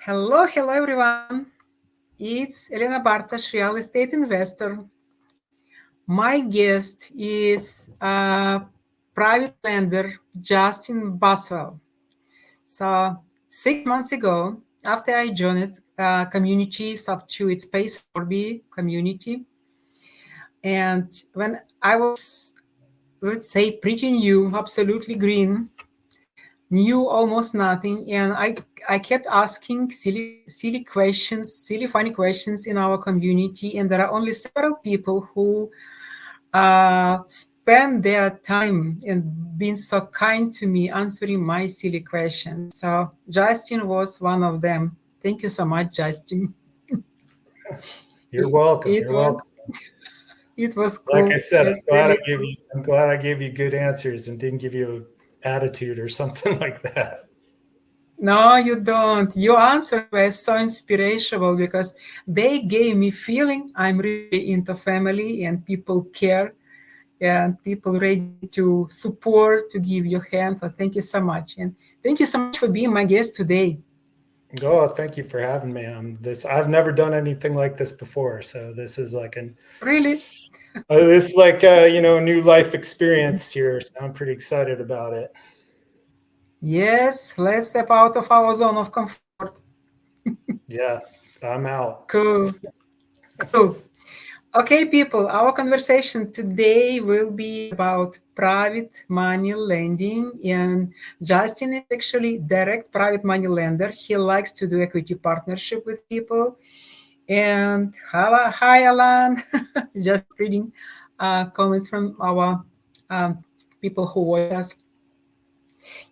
Hello everyone. It's Elena Bartash, real estate investor. My guest is private lender Justin Buswell. So 6 months ago, after I joined community up to its Space 4B community, and when I was, let's say, pretty new, absolutely green, knew almost nothing, and I kept asking silly questions, silly funny questions in our community, and there are only several people who spend their time and been so kind to me answering my silly questions. So Justin was one of them. Thank you so much, Justin. You're welcome. It You're welcome. was it was Like I cool. said, Yes, really cool. I'm glad I gave you good answers and didn't give you an attitude or something like that. No, you don't. Your answers were so inspirational because they gave me feeling I'm really into family and people care and people ready to support, to give you hand. So thank you so much. And thank you so much for being my guest today. Oh, thank you for having me on this. I've never done anything like this before, so this is like Really? a new life experience here. So I'm pretty excited about it. Yes, let's step out of our zone of comfort. Yeah, I'm out. Cool. Cool. Okay, people, our conversation today will be about private money lending. And Justin is actually direct private money lender. He likes to do equity partnership with people. And hi, Alan. Just reading comments from our um, people who watch us.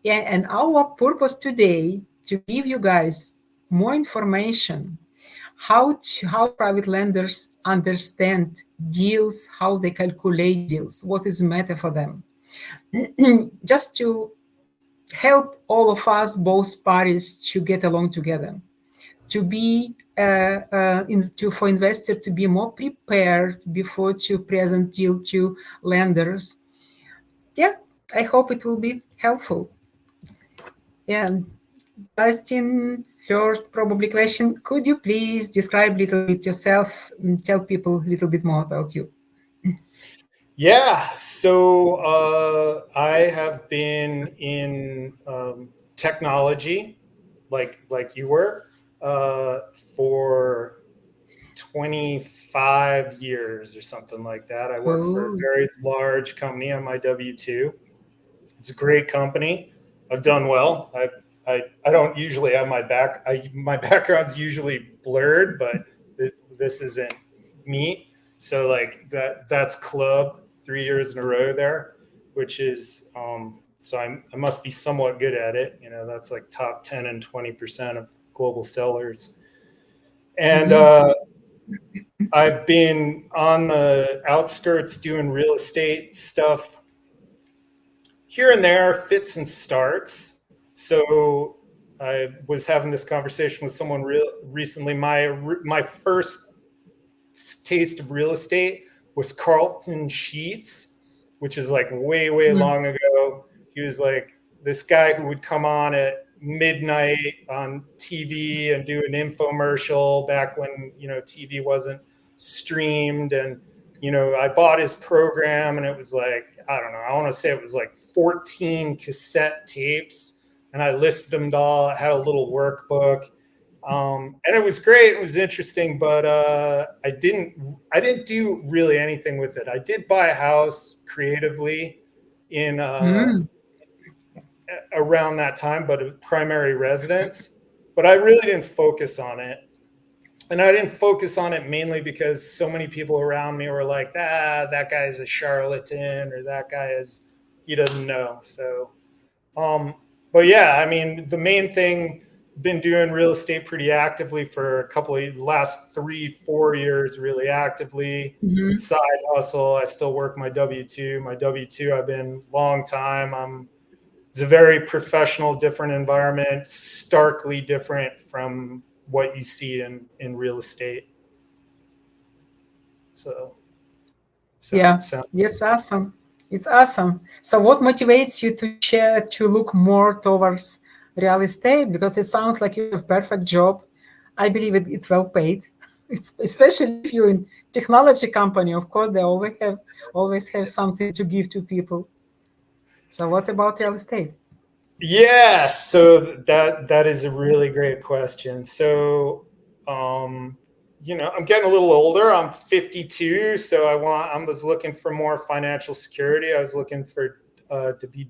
Yeah, and our purpose today to give you guys more information how private lenders understand deals, how they calculate deals, what is matter for them, just to help all of us, both parties, to get along together, to be for investor to be more prepared before to present deal to lenders. Yeah, I hope it will be helpful. And Justin, first probably question, could you please describe a little bit yourself and tell people a little bit more about you? Yeah, so I have been in technology, like you were, for 25 years or something like that. I work for a Oh, very large company on my W-2. It's a great company. I've done well. I don't usually have my background's usually blurred, but this isn't me. So like that's clubbed 3 years in a row there, which is so I must be somewhat good at it. You know, that's like top 10 and 20% of global sellers. And mm-hmm. I've been on the outskirts doing real estate stuff here and there, fits and starts. So I was having this conversation with someone recently. My first taste of real estate was Carlton Sheets, which is like way Mm. long ago. He was like this guy who would come on at midnight on TV and do an infomercial back when TV wasn't streamed. And I bought his program, and it was like, I don't know, I want to say it was like 14 cassette tapes, and I listed them all. I had a little workbook. And it was great. It was interesting, but I didn't do really anything with it. I did buy a house creatively in Mm. around that time, but a primary residence. But I really didn't focus on it, and I didn't focus on it mainly because so many people around me were like, that guy is a charlatan, or that guy he doesn't know. So, but yeah, I mean, the main thing, been doing real estate pretty actively for a couple of last 3-4 years, really actively. Mm-hmm. Side hustle. I still work my W-2. My W-2, I've been long time. It's a very professional, different environment, starkly different from what you see in real estate. So, Yeah, sound. it's awesome. It's awesome. So what motivates you to share, to look more towards real estate? Because it sounds like you have a perfect job. I believe it's well paid. It's, especially if you're in technology company, of course, they always have something to give to people. So what about real estate? Yeah, so that is a really great question. So, I'm getting a little older. I'm 52, so I was looking for more financial security. I was looking for to be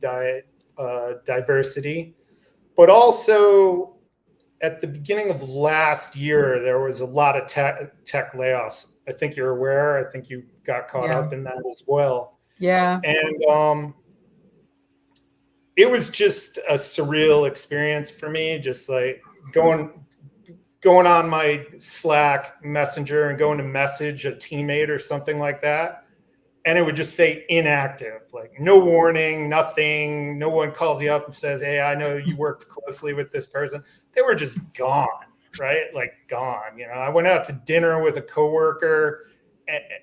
diversity, but also at the beginning of last year, there was a lot of tech layoffs. I think you're aware. I think you got caught Yeah. up in that as well. Yeah. And it was just a surreal experience for me, just like going on my Slack messenger and going to message a teammate or something like that, and it would just say inactive, like no warning, nothing. No one calls you up and says, hey, I know you worked closely with this person. They were just gone, right? Like gone. I went out to dinner with a coworker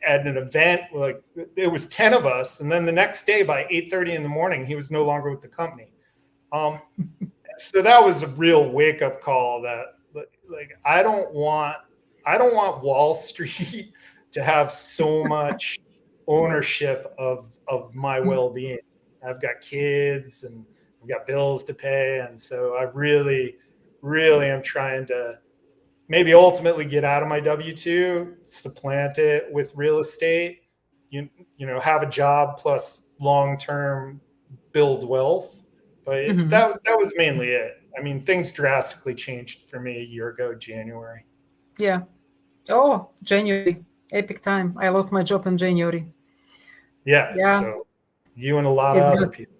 at an event. Like it was 10 of us, and then the next day by 8:30 in the morning, he was no longer with the company. So that was a real wake up call that like I don't want Wall Street to have so much ownership of my well-being. I've got kids and I've got bills to pay, and so I really am trying to maybe ultimately get out of my W-2, supplant it with real estate, have a job plus long-term build wealth. But Mhm. that was mainly it. I mean, things drastically changed for me a year ago, January. Yeah. Oh, January, epic time. I lost my job in January. Yeah. Yeah, So you and a lot of it's other good. people.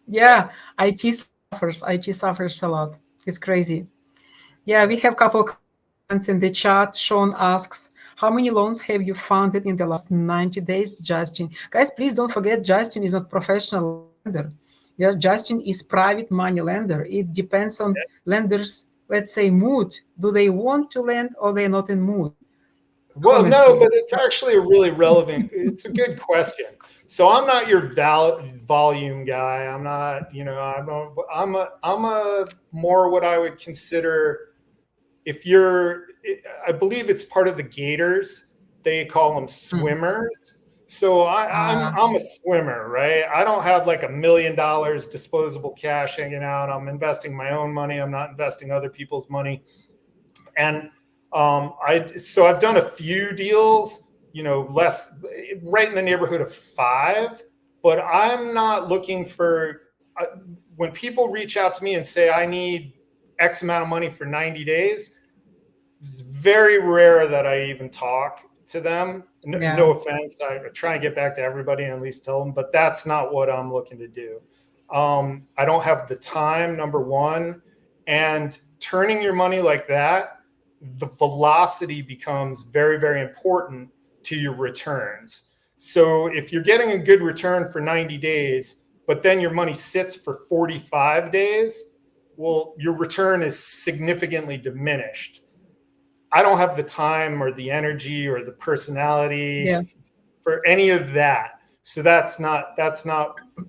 Yeah, IT suffers. IT suffers a lot. It's crazy. Yeah, we have a couple of comments in the chat. Sean asks, how many loans have you funded in the last 90 days, Justin? Guys, please don't forget, Justin is not professional lender. Yeah, Justin is private money lender. It depends on lenders, let's say, mood. Do they want to lend or they're not in mood? Well, no, Honestly. but it's actually a really relevant. It's a good question. So I'm not your volume guy. I'm not. I'm a more what I would consider if you're. I believe it's part of the Gators. They call them Mm. swimmers. So I'm a swimmer, right? I don't have like $1 million disposable cash hanging out. I'm investing my own money. I'm not investing other people's money. And I've done a few deals, less right in the neighborhood of 5, but I'm not looking for when people reach out to me and say I need X amount of money for 90 days. It's very rare that I even talk to them. No Yeah. offense. I try and get back to everybody and at least tell them, but that's not what I'm looking to do. I don't have the time, number one, and turning your money like that, the velocity becomes very, very important to your returns. So if you're getting a good return for 90 days, but then your money sits for 45 days, well, your return is significantly diminished. I don't have the time or the energy or the personality Yeah. for any of that. So that's not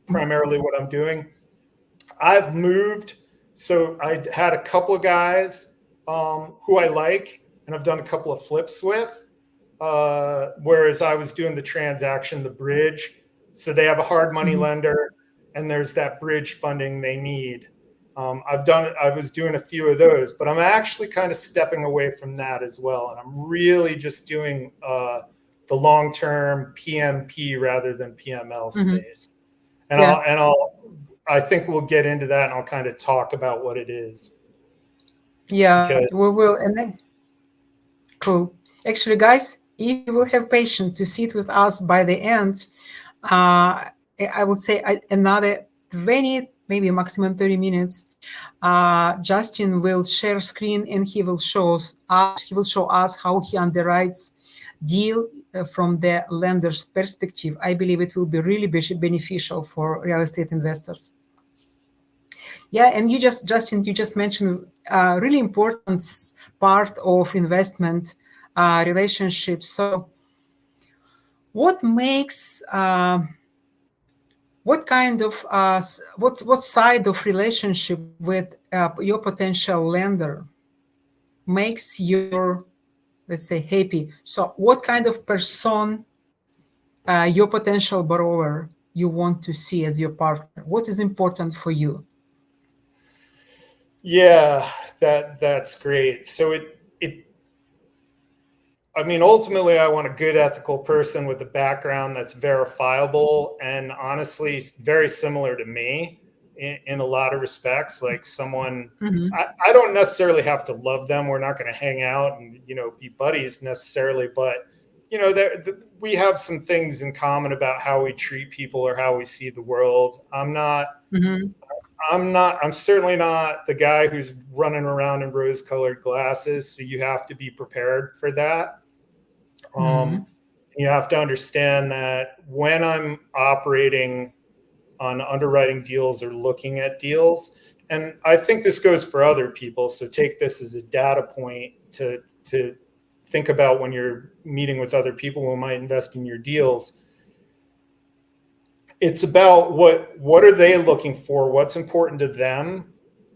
primarily what I'm doing. I've moved. So I had a couple of guys who I like, and I've done a couple of flips with. Whereas I was doing the transaction, the bridge. So they have a hard money Mhm. lender, and there's that bridge funding they need. I was doing a few of those, but I'm actually kind of stepping away from that as well. And I'm really just doing the long-term PMP rather than PML Mhm. space. And Yeah. I think we'll get into that and I'll kind of talk about what it is Yeah. because We will. And then, cool. Actually, guys, if you will have patience to sit with us by the end, I would say another 20, maybe maximum 30 minutes. Justin will share screen and he will show us how he underwrites deal from the lender's perspective. I believe it will be really beneficial for real estate investors. Yeah, and Justin, you just mentioned a really important part of investment relationships. So, what makes what kind of what side of relationship with your potential lender makes your, let's say, happy? So what kind of person your potential borrower you want to see as your partner? What is important for you? Yeah, that's great. So I mean, ultimately, I want a good ethical person with a background that's verifiable and honestly very similar to me in a lot of respects. Like someone, Mhm. I don't necessarily have to love them. We're not going to hang out and, be buddies necessarily, but, we have some things in common about how we treat people or how we see the world. Mhm. I'm certainly not the guy who's running around in rose colored glasses. So you have to be prepared for that. Um, Mhm. you have to understand that when I'm operating on underwriting deals or looking at deals, and I think this goes for other people, so take this as a data point to think about when you're meeting with other people who might invest in your deals. It's about what are they looking for, what's important to them,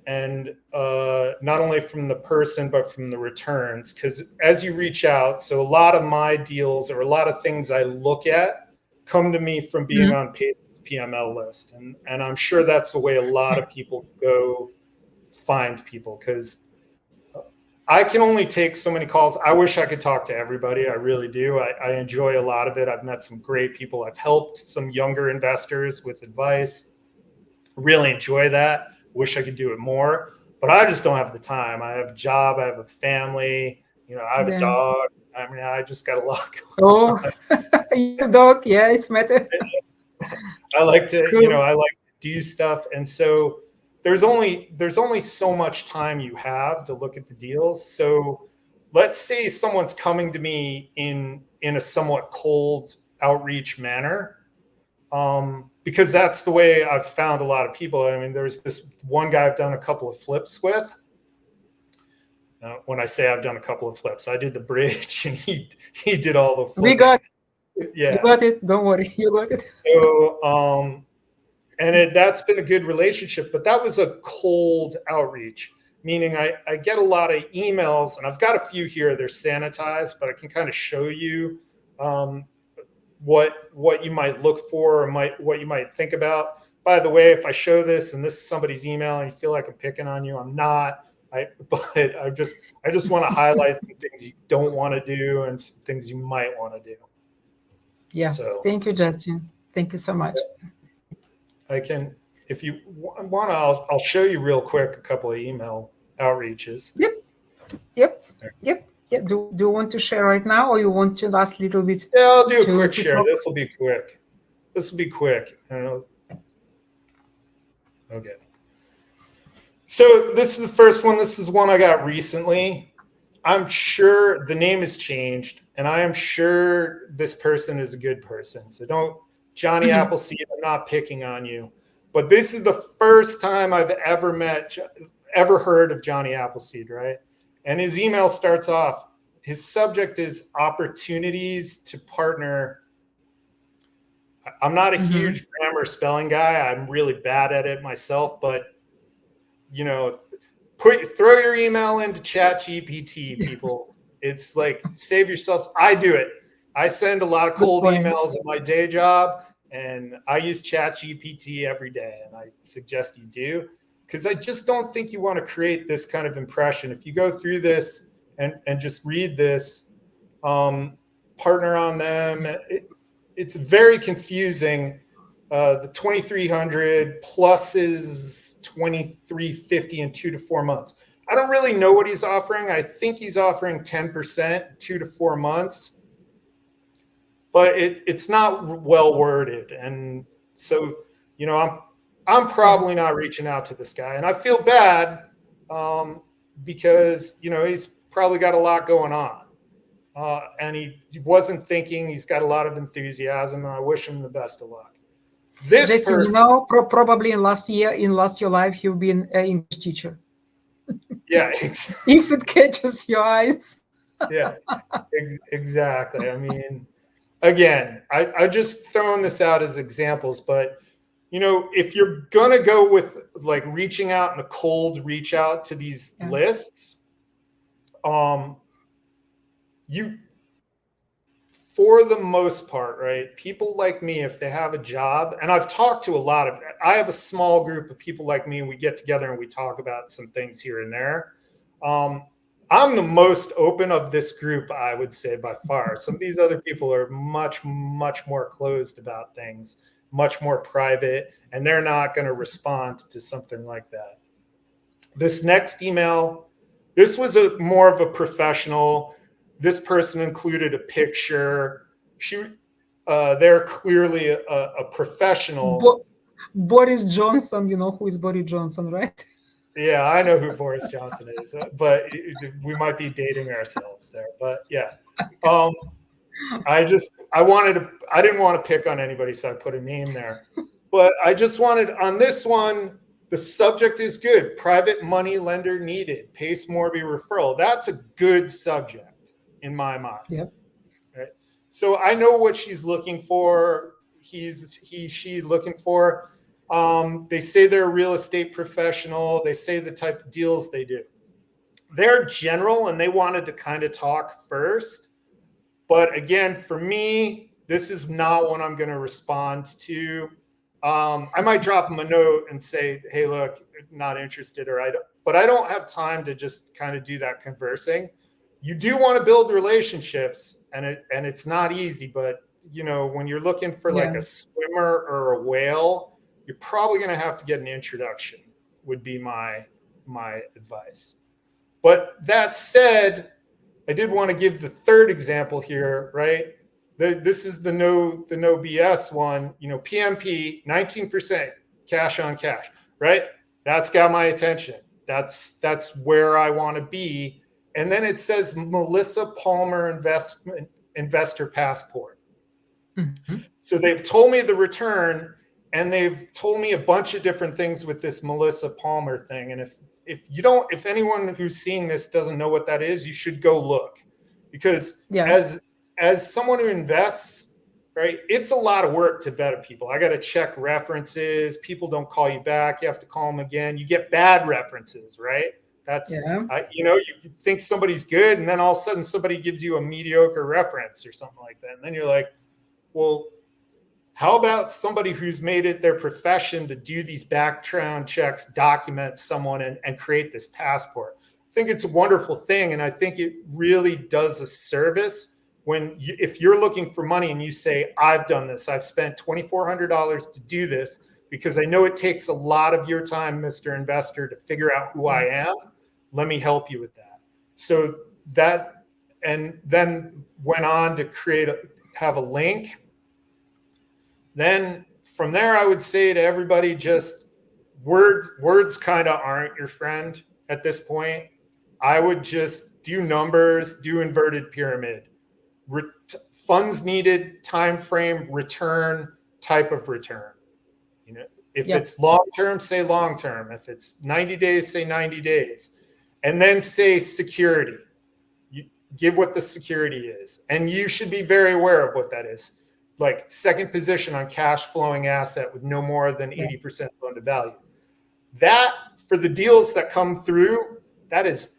and not only from the person but from the returns, because as you reach out, so a lot of my deals or a lot of things I look at come to me from being Mhm. on Pace's PML list, and I'm sure that's the way a lot of people go find people, because I can only take so many calls. I wish I could talk to everybody. I really do. I enjoy a lot of it. I've met some great people. I've helped some younger investors with advice. Really enjoy that. Wish I could do it more, but I just don't have the time. I have a job. I have a family. I have a Yeah. dog. I mean, I just got a lot going Oh, on. your dog. Yeah, it's matter. I like to, Cool. I like to do stuff. And so there's only so much time you have to look at the deals. So let's say someone's coming to me in a somewhat cold outreach manner. Because that's the way I've found a lot of people. I mean, there's this one guy I've done a couple of flips with. When I say I've done a couple of flips, I did the bridge and he did all the We flipping. got you Yeah. got it. Don't worry, you got it. So and that's been a good relationship, but that was a cold outreach, meaning I get a lot of emails, and I've got a few here. They're sanitized, but I can kind of show you um, what you might look for or what you might think about. By the way, if I show this and this is somebody's email and you feel like I'm picking on you, I'm not. But I just want to highlight some things you don't want to do and some things you might want to do. Yeah. So Thank you, Justin. Thank you so much. I can, if you want, I'll show you real quick a couple of email outreaches. Yep. Yep. Yep. Yeah. Do you want to share right now, or you want to last a little bit Yeah, I'll do a quick to share. talk? This will be quick. This will be quick. I don't know. Okay. So this is the first one. This is one I got recently. I'm sure the name has changed, and I am sure this person is a good person. So don't, Johnny Mhm. Appleseed, I'm not picking on you. But this is the first time I've ever heard of Johnny Appleseed, right? And his email starts off, his subject is opportunities to partner. I'm not a Mhm. huge grammar spelling guy. I'm really bad at it myself, but you know, throw your email into Chat GPT, people. It's like, save yourself. I do it. I send a lot of Good cold point. emails at my day job, and I use Chat GPT every day, and I suggest you do, because I just don't think you want to create this kind of impression. If you go through this and just read this, partner on them, it's very confusing. The 2300 plus is 2350 in 2 to 4 months. I don't really know what he's offering. I think he's offering 10%, 2 to 4 months, but it's not well worded. And so, I'm Yeah. probably not reaching out to this guy, and I feel bad because he's probably got a lot going on. And he wasn't thinking. He's got a lot of enthusiasm, and I wish him the best of luck. This Justin, person, probably in last your life, you've been an English teacher. yeah, If it catches your eyes. yeah, exactly. I mean, again, I just throwing this out as examples, but if you're going to go with like reaching out and a cold reach out to these lists, you, for the most part, right, people like me, if they have a job, and I've talked to I have a small group of people like me, and we get together and we talk about some things here and there. I'm the most open of this group, I would say, by far. Some of these other people are much, much more closed about things, much more private, and they're not going to respond to something like that. This next email, this was more of a professional. This person included a picture. They're clearly a professional. Boris Johnson, you know who is Boris Johnson, right? Yeah, I know who Boris Johnson is, but we might be dating ourselves there. But yeah, I didn't want to pick on anybody, so I put a name there. But I just wanted, on this one, the subject is good. Private money lender needed. Pace Morby referral. That's a good subject in my mind. Yep. Right. So I know what she's looking for. She looking for. They say they're a real estate professional. They say the type of deals they do. They're general, and they wanted to kind of talk first. But again, for me, this is not what I'm going to respond to. I might drop them a note and say, hey, look, not interested, but I don't have time to just kind of do that conversing. You do want to build relationships, and it's not easy, but when you're looking for like a swimmer or a whale, you're probably going to have to get an introduction, would be my advice. But that said, I did want to give the third example here, right? This is the no BS one, PMP, 19% cash on cash, right? That's got my attention. That's where I want to be. And then it says Melissa Palmer investor passport. Mm-hmm. So they've told me the return, and they've told me a bunch of different things with this Melissa Palmer thing. And if anyone who's seeing this doesn't know what that is, you should go look, because as someone who invests, right, it's a lot of work to vet people. I got to check references. People don't call you back. You have to call them again. You get bad references, right? That's, you think somebody's good, and then all of a sudden somebody gives you a mediocre reference or something like that. And then you're like, well, how about somebody who's made it their profession to do these background checks, document someone, and create this passport? I think it's a wonderful thing, and I think it really does a service if you're looking for money and you say, I've done this, I've spent $2,400 to do this because I know it takes a lot of your time, Mr. Investor, to figure out who I am. Let me help you with that. So that, and then went on to have a link. Then from there, I would say to everybody, just words kind of aren't your friend at this point. I would just do numbers, do inverted pyramid, funds needed, time frame, return, type of return. If it's long term, say long term. If it's 90 days, say 90 days, and then say security. You give what the security is, and you should be very aware of what that is. Like second position on cash flowing asset with no more than 80% loan to value. That, for the deals that come through, that's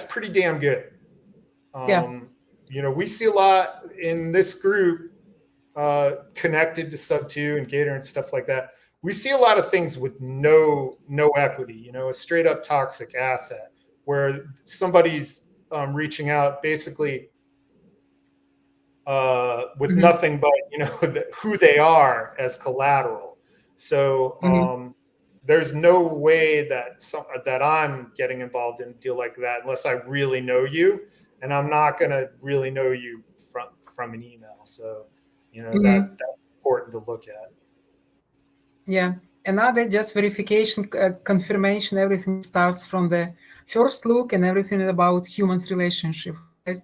pretty damn good. We see a lot in this group connected to Sub2 and Gator and stuff like that. We see a lot of things with no equity, a straight up toxic asset where somebody's reaching out basically with nothing but who they are as collateral. So there's no way that I'm getting involved in a deal like that unless I really know you, and I'm not going to really know you from an email. So that's important to look at. Yeah, another just verification, confirmation. Everything starts from the first look, and everything is about humans' relationship. Right?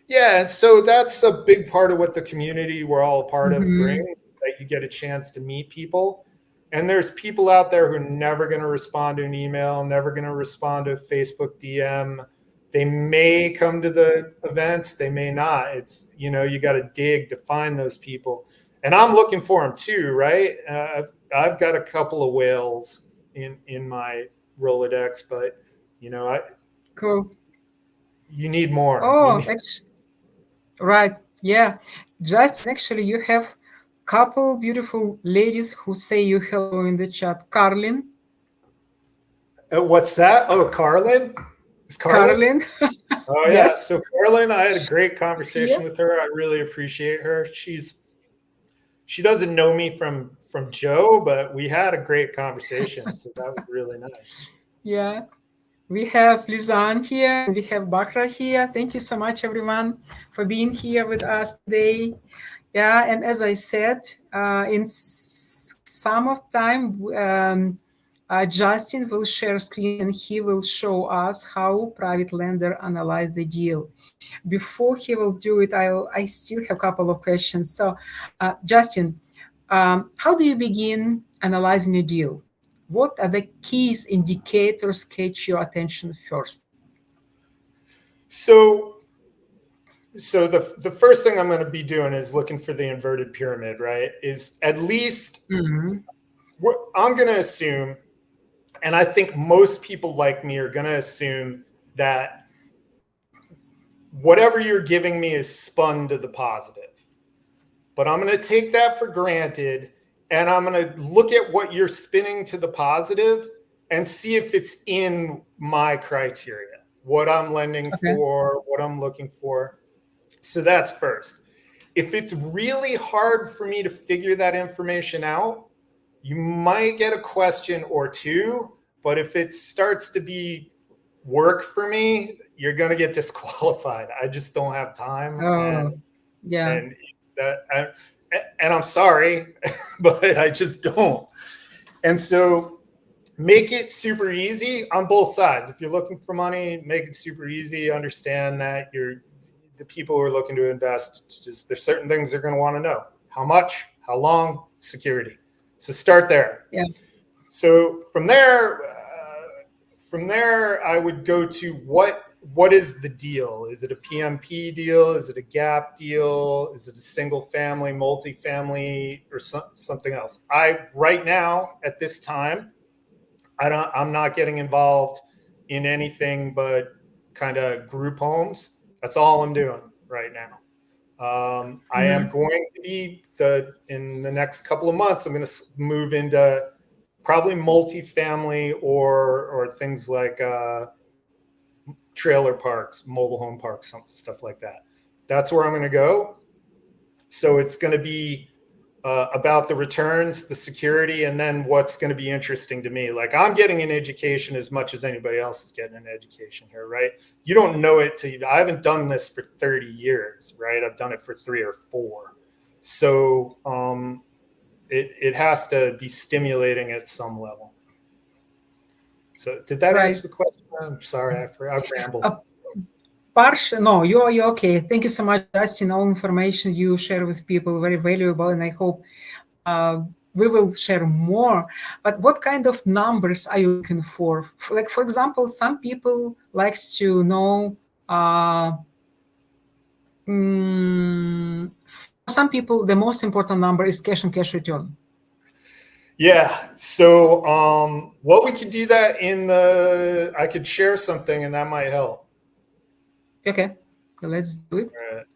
Yeah, and so that's a big part of what the community we're all a part of brings, that you get a chance to meet people. And there's people out there who are never going to respond to an email, never going to respond to a Facebook DM. They may come to the events, they may not. It's, you got to dig to find those people. and I'm looking for them too, right? I've got a couple of whales in my Rolodex, but Cool. you need more. Oh, actually, right. Yeah. Justin, actually, you have couple beautiful ladies who say you hello in the chat. Carlin. What's that? Oh, Carlin? Is Carlin? Carlin. Oh yeah. Yes. So Carlin, I had a great Here. conversation with her. I really appreciate her. She doesn't know me from Joe, but we had a great conversation. So that was really nice. Yeah. We have Lizanne here and we have Bakra here. Thank you so much, everyone, for being here with us today. Yeah, and as I said, in some of time, Justin will share screen and he will show us how private lender analyze the deal. Before he will do it, I still have a couple of questions. So, Justin, how do you begin analyzing a deal? What are the keys indicators catch your attention first? So the first thing I'm going to be doing is looking for the inverted pyramid, right? Is at least I'm going to assume, and I think most people like me are going to assume that whatever you're giving me is spun to the positive. But I'm going to take that for granted, and I'm going to look at what you're spinning to the positive and see if it's in my criteria, what I'm lending for, what I'm looking for. So that's first. If it's really hard for me to figure that information out, you might get a question or two, but if it starts to be work for me, you're going to get disqualified. I just don't have time. And I'm sorry, but I just don't. And so make it super easy on both sides. If you're looking for money, make it super easy. Understand that the people who are looking to invest, just there's certain things they're going to want to know. How much, how long, security. So start there. Yeah. So from there, I would go to what is the deal? Is it a PMP deal? Is it a gap deal? Is it a single family, multifamily, or something else? Right now at this time, I'm not getting involved in anything but kind of group homes. That's all I'm doing right now. I am going to be in the next couple of months, I'm going to move into probably multifamily or things like trailer parks, mobile home parks, stuff like that. That's where I'm going to go. So it's going to be about the returns, the security, and then what's going to be interesting to me. Like I'm getting an education as much as anybody else is getting an education here, right? You don't know it till I haven't done this for 30 years, right? I've done it for 3 or 4. So it has to be stimulating at some level. So did that answer the question? I'm sorry, I rambled. No, you're okay. Thank you so much, Justin. All information you share with people very valuable, and I hope we will share more. But what kind of numbers are you looking for? Like, for example, some people likes to know. For some people, the most important number is cash and cash return. Yeah. So what we could do that I could share something and that might help. Okay. So let's do it. All right.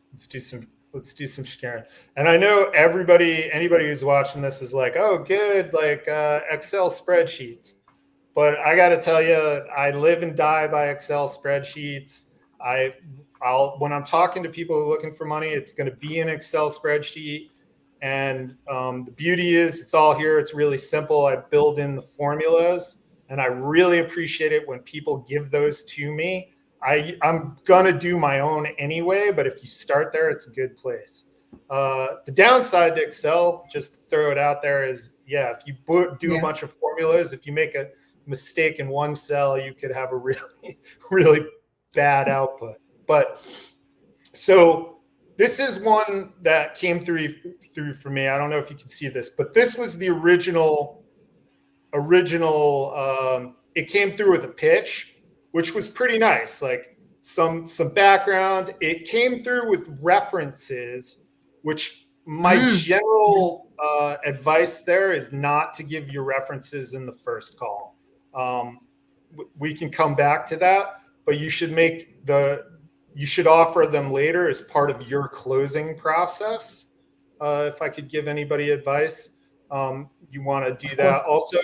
Let's do some sharing. And I know anybody who's watching this is like, oh, good, like Excel spreadsheets. But I got to tell you, I live and die by Excel spreadsheets. When I'm talking to people who are looking for money, it's going to be an Excel spreadsheet. And the beauty is it's all here. It's really simple. I build in the formulas, and I really appreciate it when people give those to me. I'm going to do my own anyway, but if you start there, it's a good place. The downside to Excel, just to throw it out there, is, if you do a bunch of formulas, if you make a mistake in one cell, you could have a really, really bad output. But so this is one that came through for me. I don't know if you can see this, but this was the original. It came through with a pitch, which was pretty nice, like some background. It came through with references, which my general advice there is not to give your references in the first call. We can come back to that, but you should offer them later as part of your closing process. If I could give anybody advice, you want to do that. Also,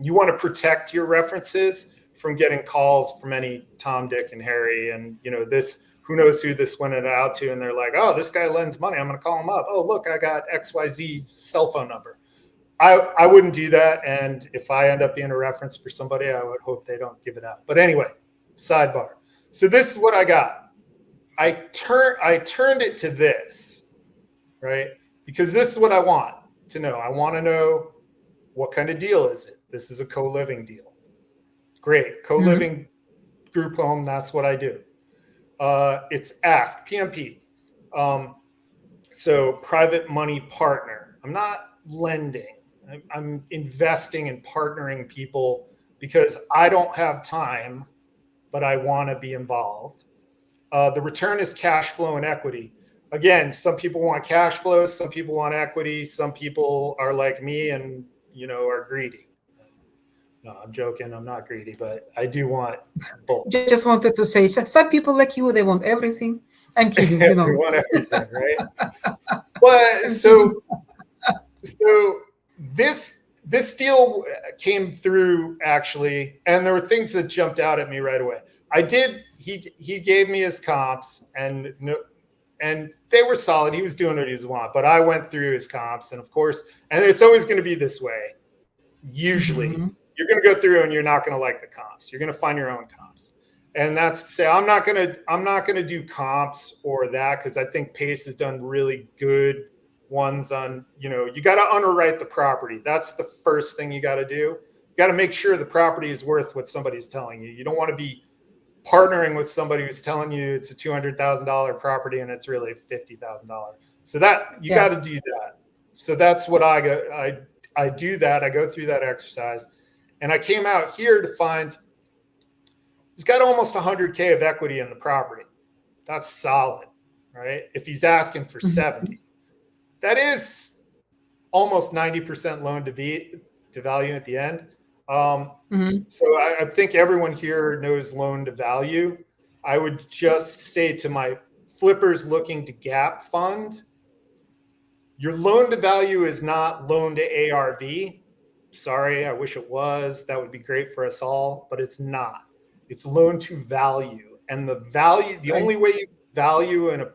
you want to protect your references from getting calls from any Tom, Dick, and Harry. And, this, who knows who this went out to, and they're like, oh, this guy lends money, I'm going to call him up. Oh, look, I got XYZ's cell phone number. I wouldn't do that. And if I end up being a reference for somebody, I would hope they don't give it out. But anyway, sidebar. So this is what I got. I turned it to this, right? Because this is what I want to know. I want to know, what kind of deal is it? This is a co-living deal. Great. Co-living group home. That's what I do. It's ask PMP. So private money partner. I'm not lending. I'm investing and partnering people because I don't have time, but I want to be involved. The return is cash flow and equity. Again, some people want cash flow, some people want equity, some people are like me and are greedy. No, I'm joking. I'm not greedy, but I do want both. Just wanted to say, some people like you, they want everything. I'm kidding, They want everything, right? But so this deal came through actually, and there were things that jumped out at me right away. He gave me his comps and they were solid. He was doing what he was wanting, but I went through his comps, and of course, and it's always going to be this way. Usually you're going to go through and you're not going to like the comps. You're going to find your own comps. And that's to say, I'm not going to do comps or that, because I think Pace has done really good ones on, you got to underwrite the property. That's the first thing you got to do. You got to make sure the property is worth what somebody's telling you. You don't want to be partnering with somebody who's telling you it's a $200,000 property and it's really $50,000. So that you got to do that. So that's what I do that. I go through that exercise, and I came out here to find he's got almost 100K of equity in the property. That's solid, right? If he's asking for 70, that is almost 90% loan to value at the end. So I think everyone here knows loan to value. I would just say to my flippers looking to gap fund, your loan to value is not loan to ARV. Sorry, I wish it was. That would be great for us all, but it's not. It's loan to value. And the only way you value a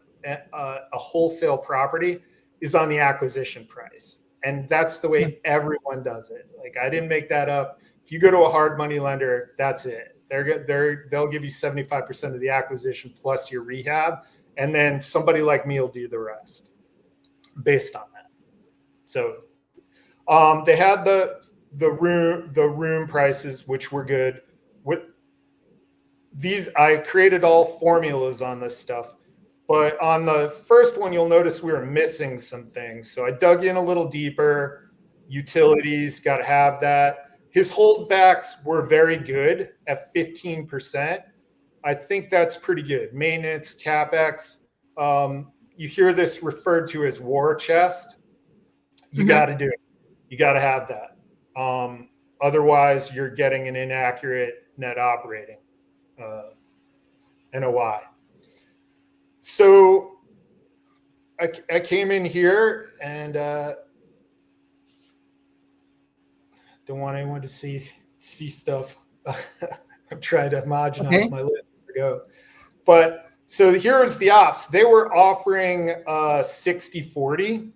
wholesale property is on the acquisition price. And that's the way everyone does it. Like, I didn't make that up. If you go to a hard money lender, that's it. They'll give you 75% of the acquisition plus your rehab. And then somebody like me will do the rest based on that. So they had the room prices, which were good. I created all formulas on this stuff. But on the first one, you'll notice we were missing some things. So I dug in a little deeper. Utilities, got to have that. His holdbacks were very good at 15%. I think that's pretty good. Maintenance, CapEx. You hear this referred to as war chest. You got to do it. You got to have that. Otherwise, you're getting an inaccurate net operating NOI. So I came in here and don't want anyone to see stuff. I'm trying to homogenize my list. There we go. But so here's the ops. They were offering 60-40.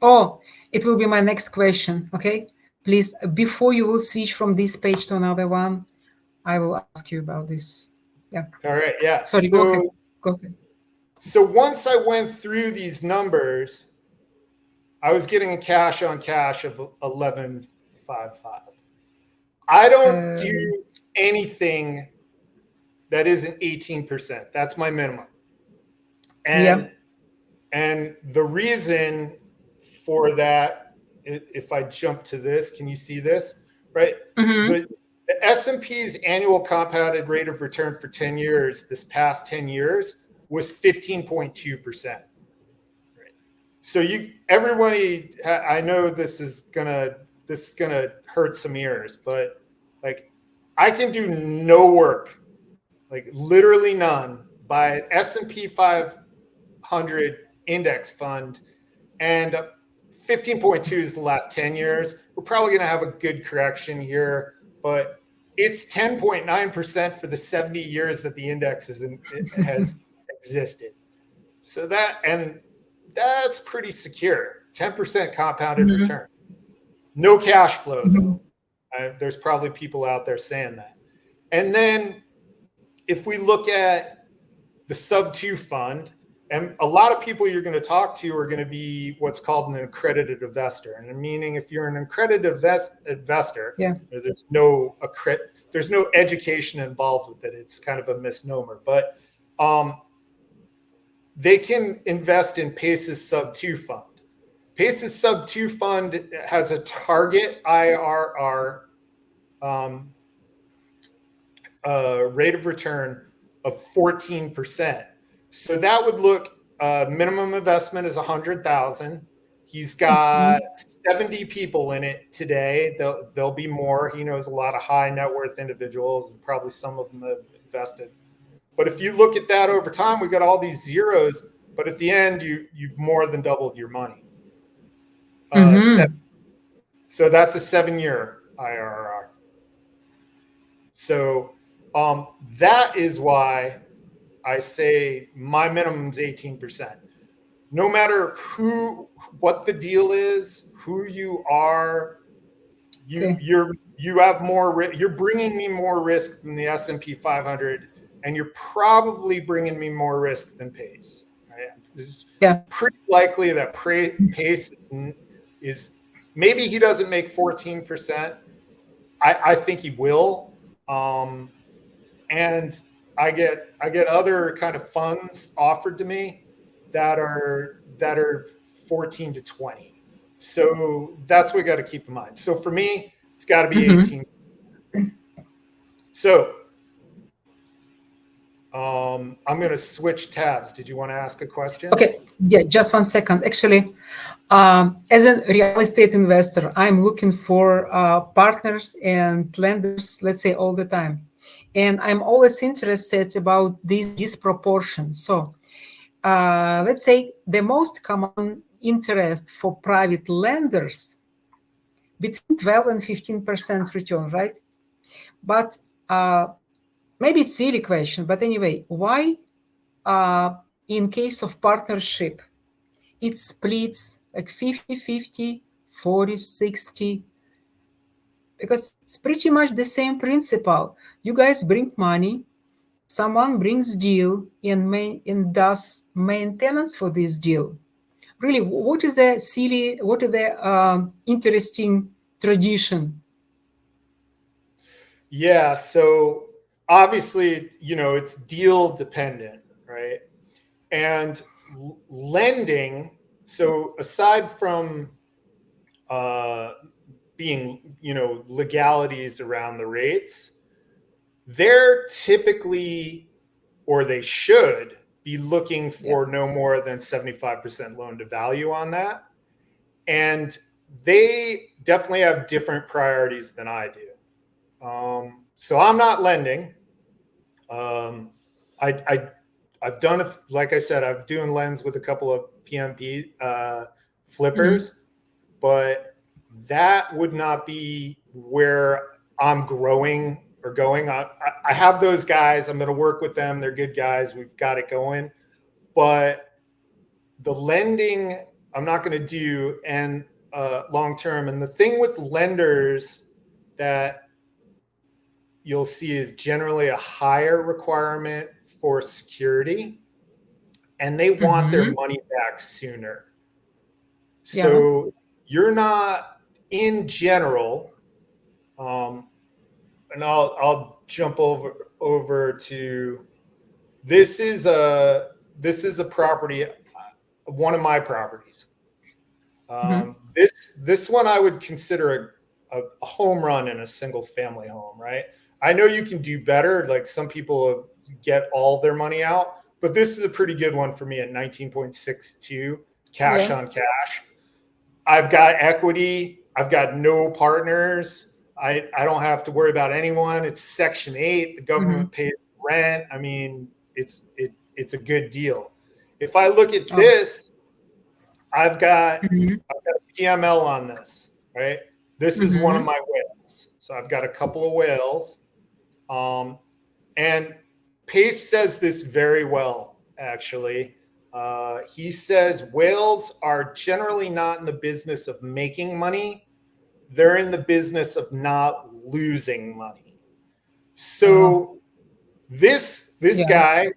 Oh, it will be my next question. Okay, please, before you will switch from this page to another one, I will ask you about this. Yeah. All right. Yeah. Sorry, so, go ahead. So once I went through these numbers, I was getting a cash on cash of 11.55. I don't do anything that isn't 18%. That's my minimum. And the reason for that, if I jump to this, can you see this? Right? The S&P's annual compounded rate of return for 10 years, this past 10 years, was 15.2%. So everybody, I know this is gonna hurt some ears, but like I can do no work, like literally none, by an S&P 500 index fund, and 15.2 is the last 10 years. We're probably going to have a good correction here, but it's 10.9% for the 70 years that the index has existed. So that's pretty secure. 10% compounded return. No cash flow, though. There's probably people out there saying that. And then if we look at the sub 2 fund, and a lot of people you're going to talk to are going to be what's called an accredited investor. And meaning if you're an accredited investor, there's no education involved with it. It's kind of a misnomer. But they can invest in PACE's sub 2 fund. PACE's sub 2 fund has a target IRR rate of return of 14%. So that would look, minimum investment is 100,000. He's got 70 people in it today. There'll be more. He knows a lot of high net worth individuals, and probably some of them have invested. But if you look at that over time, we've got all these zeros, but at the end, you've more than doubled your money. So that's a 7-year IRR. So that is why I say my minimum is 18%. No matter what the deal is, who you are, you have more. You're bringing me more risk than the S&P 500, and you're probably bringing me more risk than PACE. Right? It's pretty likely that PACE is maybe he doesn't make 14%. I think he will. And I get other kind of funds offered to me that are 14 to 20. So that's what we got to keep in mind. So for me, it's got to be 18. So I'm going to switch tabs. Did you want to ask a question? Okay. Yeah, just 1 second. Actually, as a real estate investor, I'm looking for partners and lenders, let's say, all the time. And I'm always interested about these disproportions. So let's say the most common interest for private lenders between 12 and 15% return, right? But maybe it's a silly question, but anyway, why in case of partnership, it splits like 50-50, 40-60, because it's pretty much the same principle. You guys bring money, someone brings deal and does maintenance for this deal. Really, what is the interesting tradition? Yeah, so obviously, it's deal dependent, right? And lending, so aside from being, legalities around the rates, they're typically, or they should be looking for no more than 75% loan to value on that. And they definitely have different priorities than I do. So I'm not lending. I've done, like I said, I'm doing lends with a couple of PMP flippers, but that would not be where I'm growing or going. I have those guys. I'm going to work with them. They're good guys. We've got it going. But the lending, I'm not going to do and long term. And the thing with lenders that you'll see is generally a higher requirement for security, and they want their money back sooner. So you're not, in general, and I'll jump over to this is a property, one of my properties. This one I would consider a home run in a single family home, right? I know you can do better. Like some people get all their money out, but this is a pretty good one for me at 19.62. cash on cash. I've got equity. I've got no partners. I don't have to worry about anyone. It's Section 8. The government pays rent. I mean, it's a good deal. If I look at this, I've got a PML on this, right? This is one of my whales. So I've got a couple of whales. And Pace says this very well, actually. He says whales are generally not in the business of making money. They're in the business of not losing money. So this guy,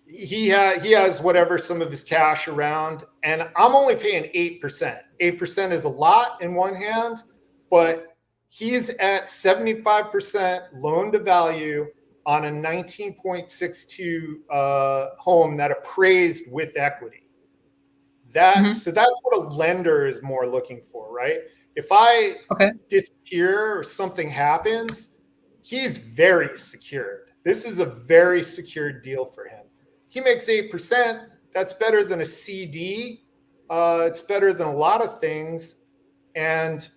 he has whatever, some of his cash around, and I'm only paying 8%. 8% is a lot in one hand, but he's at 75% loan to value on a 19.62 home that appraised with equity. So that's what a lender is more looking for, right? If I disappear or something happens, he's very secured. This is a very secured deal for him. He makes 8%. That's better than a CD. It's better than a lot of things. And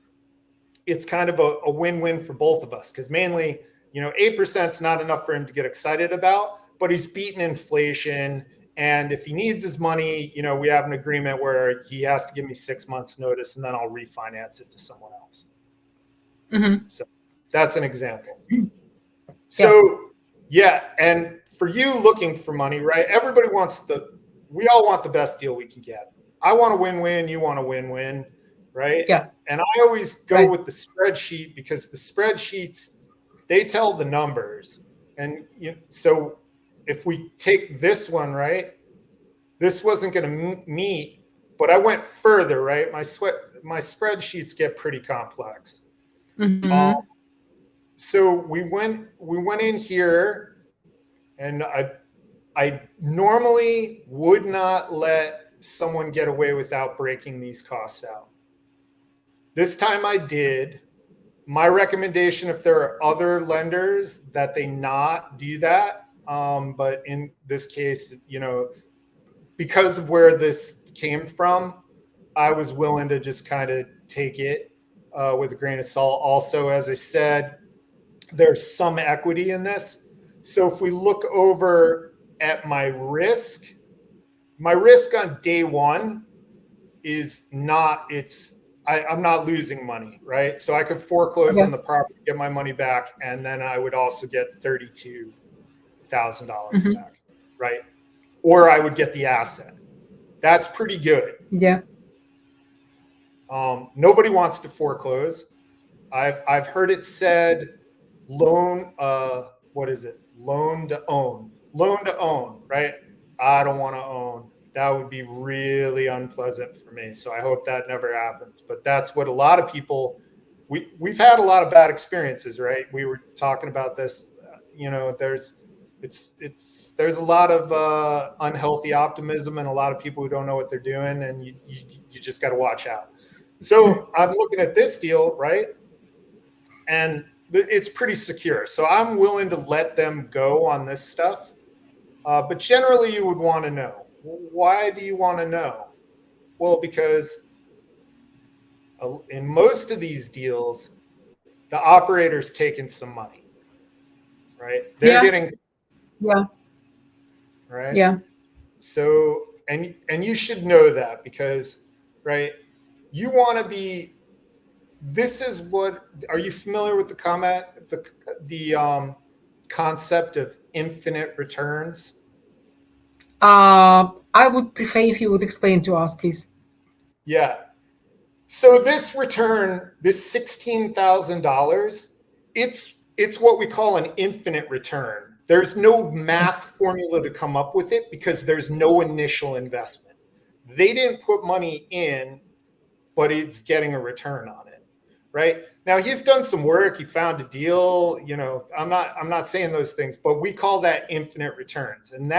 it's kind of a win-win for both of us, because mainly, 8% is not enough for him to get excited about, but he's beaten inflation. And if he needs his money, we have an agreement where he has to give me 6 months notice, and then I'll refinance it to someone else. So that's an example. So and for you looking for money, right? Everybody we all want the best deal we can get. I want a win-win. You want a win-win, right? Yeah. And I always go with the spreadsheet, because the spreadsheets, they tell the numbers. And so if we take this one, right, this wasn't going to meet, but I went further, right? My spreadsheets get pretty complex. So we went in here, and I normally would not let someone get away without breaking these costs out. This time I did. My recommendation, if there are other lenders, that they not do that. But in this case, because of where this came from, I was willing to just kind of take it with a grain of salt. Also, as I said, there's some equity in this. So if we look over at my risk on day one is not, I'm not losing money, right? So I could foreclose on the property, get my money back, and then I would also get $32,000 back, right? Or I would get the asset. That's pretty good. Yeah. Nobody wants to foreclose. I've heard it said loan to own, right? I don't want to own. That would be really unpleasant for me. So I hope that never happens. But that's what a lot of people, we've had a lot of bad experiences, right? We were talking about this, there's a lot of unhealthy optimism, and a lot of people who don't know what they're doing, and you just got to watch out. So I'm looking at this deal, right? And it's pretty secure. So I'm willing to let them go on this stuff. But generally you would want to know. Why do you want to know? Well, because in most of these deals, the operator's taking some money, right? They're getting, right? Yeah. So, and you should know that, because, right, you want to be, are you familiar with the concept of infinite returns? I would prefer if you would explain to us, please. Yeah. So this return, this $16,000, it's what we call an infinite return. There's no math formula to come up with it, because there's no initial investment. They didn't put money in, but it's getting a return on it, right? Now he's done some work. He found a deal. I'm not saying those things, but we call that infinite returns, and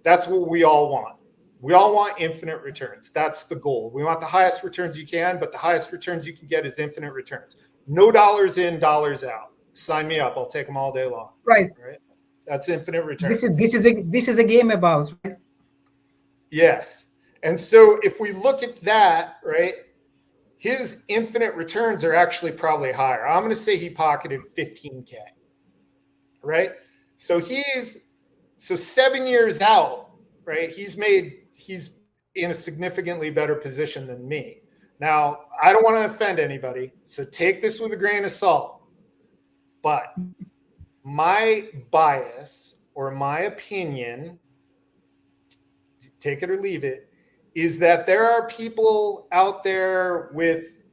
that's what we all want. We all want infinite returns. That's the goal. We want the highest returns you can, but the highest returns you can get is infinite returns. No dollars in, dollars out. Sign me up. I'll take them all day long. Right. That's infinite returns. This is a game about, right? Yes. And so if we look at that, right, his infinite returns are actually probably higher. I'm going to say he pocketed 15K, right? So 7 years out, right? He's in a significantly better position than me. Now, I don't want to offend anybody, so take this with a grain of salt. But my bias or my opinion, take it or leave it, is that there are people out there with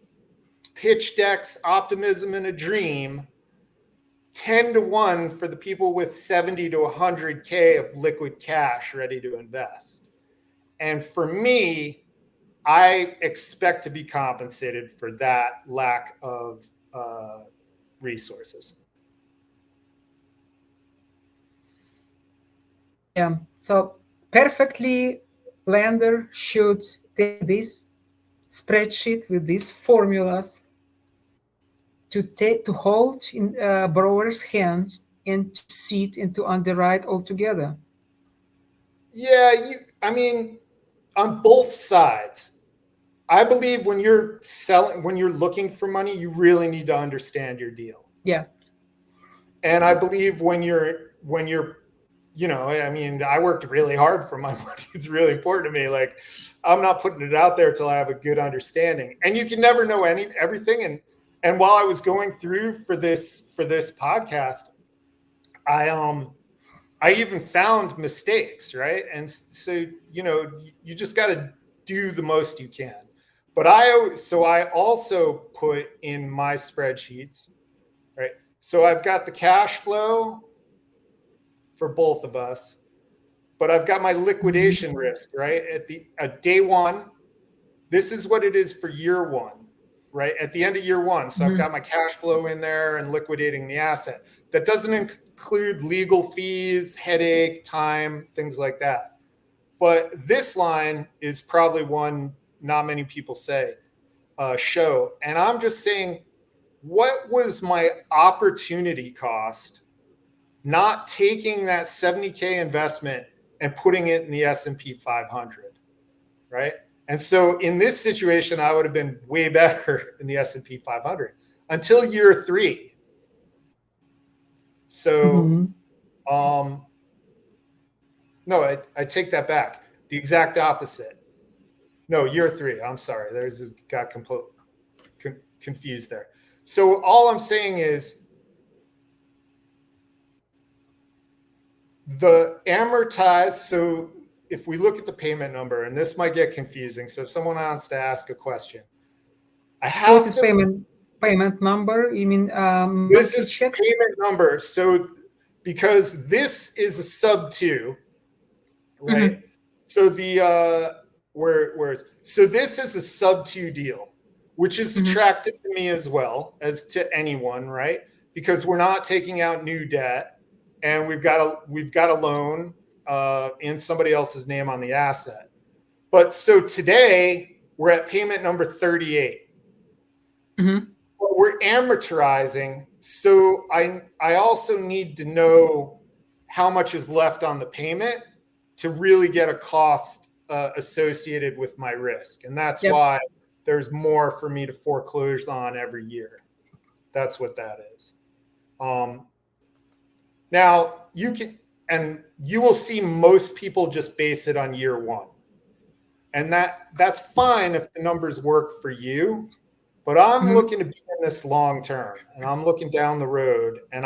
pitch decks, optimism, and a dream 10-1 for the people with 70 to 100K of liquid cash ready to invest. And for me, I expect to be compensated for that lack of resources. Yeah. So perfectly, lender should take this spreadsheet with these formulas to hold in borrower's hands and to sit and to underwrite altogether. Yeah, I mean, on both sides, I believe when you're looking for money, you really need to understand your deal. Yeah. And I believe when you're, I mean, I worked really hard for my money. It's really important to me. Like, I'm not putting it out there till I have a good understanding. And you can never know everything. And while I was going through for this podcast, I even found mistakes, right? And so, you just got to do the most you can. But I also put in my spreadsheets, right? So I've got the cash flow for both of us, but I've got my liquidation risk, right? At day one, this is what it is for year one, right? At the end of year one. So I've got my cash flow in there and liquidating the asset. That doesn't include legal fees, headache, time, things like that. But this line is probably one not many people show. And I'm just saying, what was my opportunity cost not taking that 70K investment and putting it in the S&P 500, right? And so in this situation, I would have been way better in the S&P 500 until year 3. So, no, I take that back. The exact opposite. No, year 3. I'm sorry. Got confused there. So all I'm saying is the amortized. So if we look at the payment number, and this might get confusing. So if someone wants to ask a question, What is payment number? You mean this is checks? payment number. So because this is a sub 2, right? So so this is a sub 2 deal, which is attractive to me as well as to anyone, right? Because we're not taking out new debt, and we've got a loan in somebody else's name on the asset. But so today we're at payment number 38. But we're amortizing, so I also need to know how much is left on the payment to really get a cost associated with my risk. And that's why there's more for me to foreclose on every year. That's what that is. Now you will see most people just base it on year 1. And that's fine if the numbers work for you, but I'm looking to be in this long term, and I'm looking down the road, and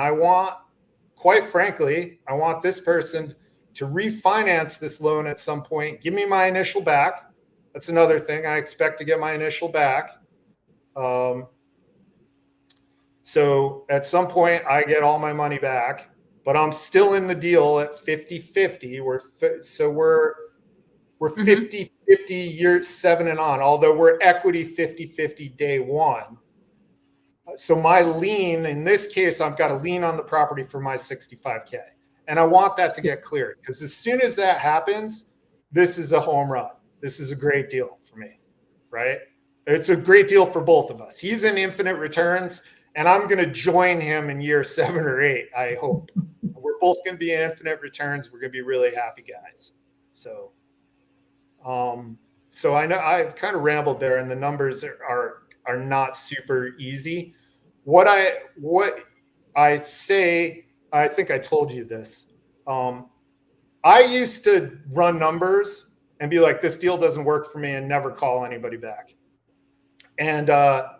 quite frankly, I want this person to refinance this loan at some point, give me my initial back. That's another thing. I expect to get my initial back. So at some point I get all my money back, but I'm still in the deal at 50-50. We're 50-50 year 7 and on, although we're equity 50-50 day 1. So my lien, in this case, I've got a lien on the property for my 65K. And I want that to get cleared, because as soon as that happens, this is a home run. This is a great deal for me, right? It's a great deal for both of us. He's in infinite returns, and I'm going to join him in year 7 or 8, I hope. We're both going to be in infinite returns. We're going to be really happy guys. So, So I know I kind of rambled there, and the numbers are not super easy. What I say, I think I told you this. I used to run numbers and be like, this deal doesn't work for me, and never call anybody back. And that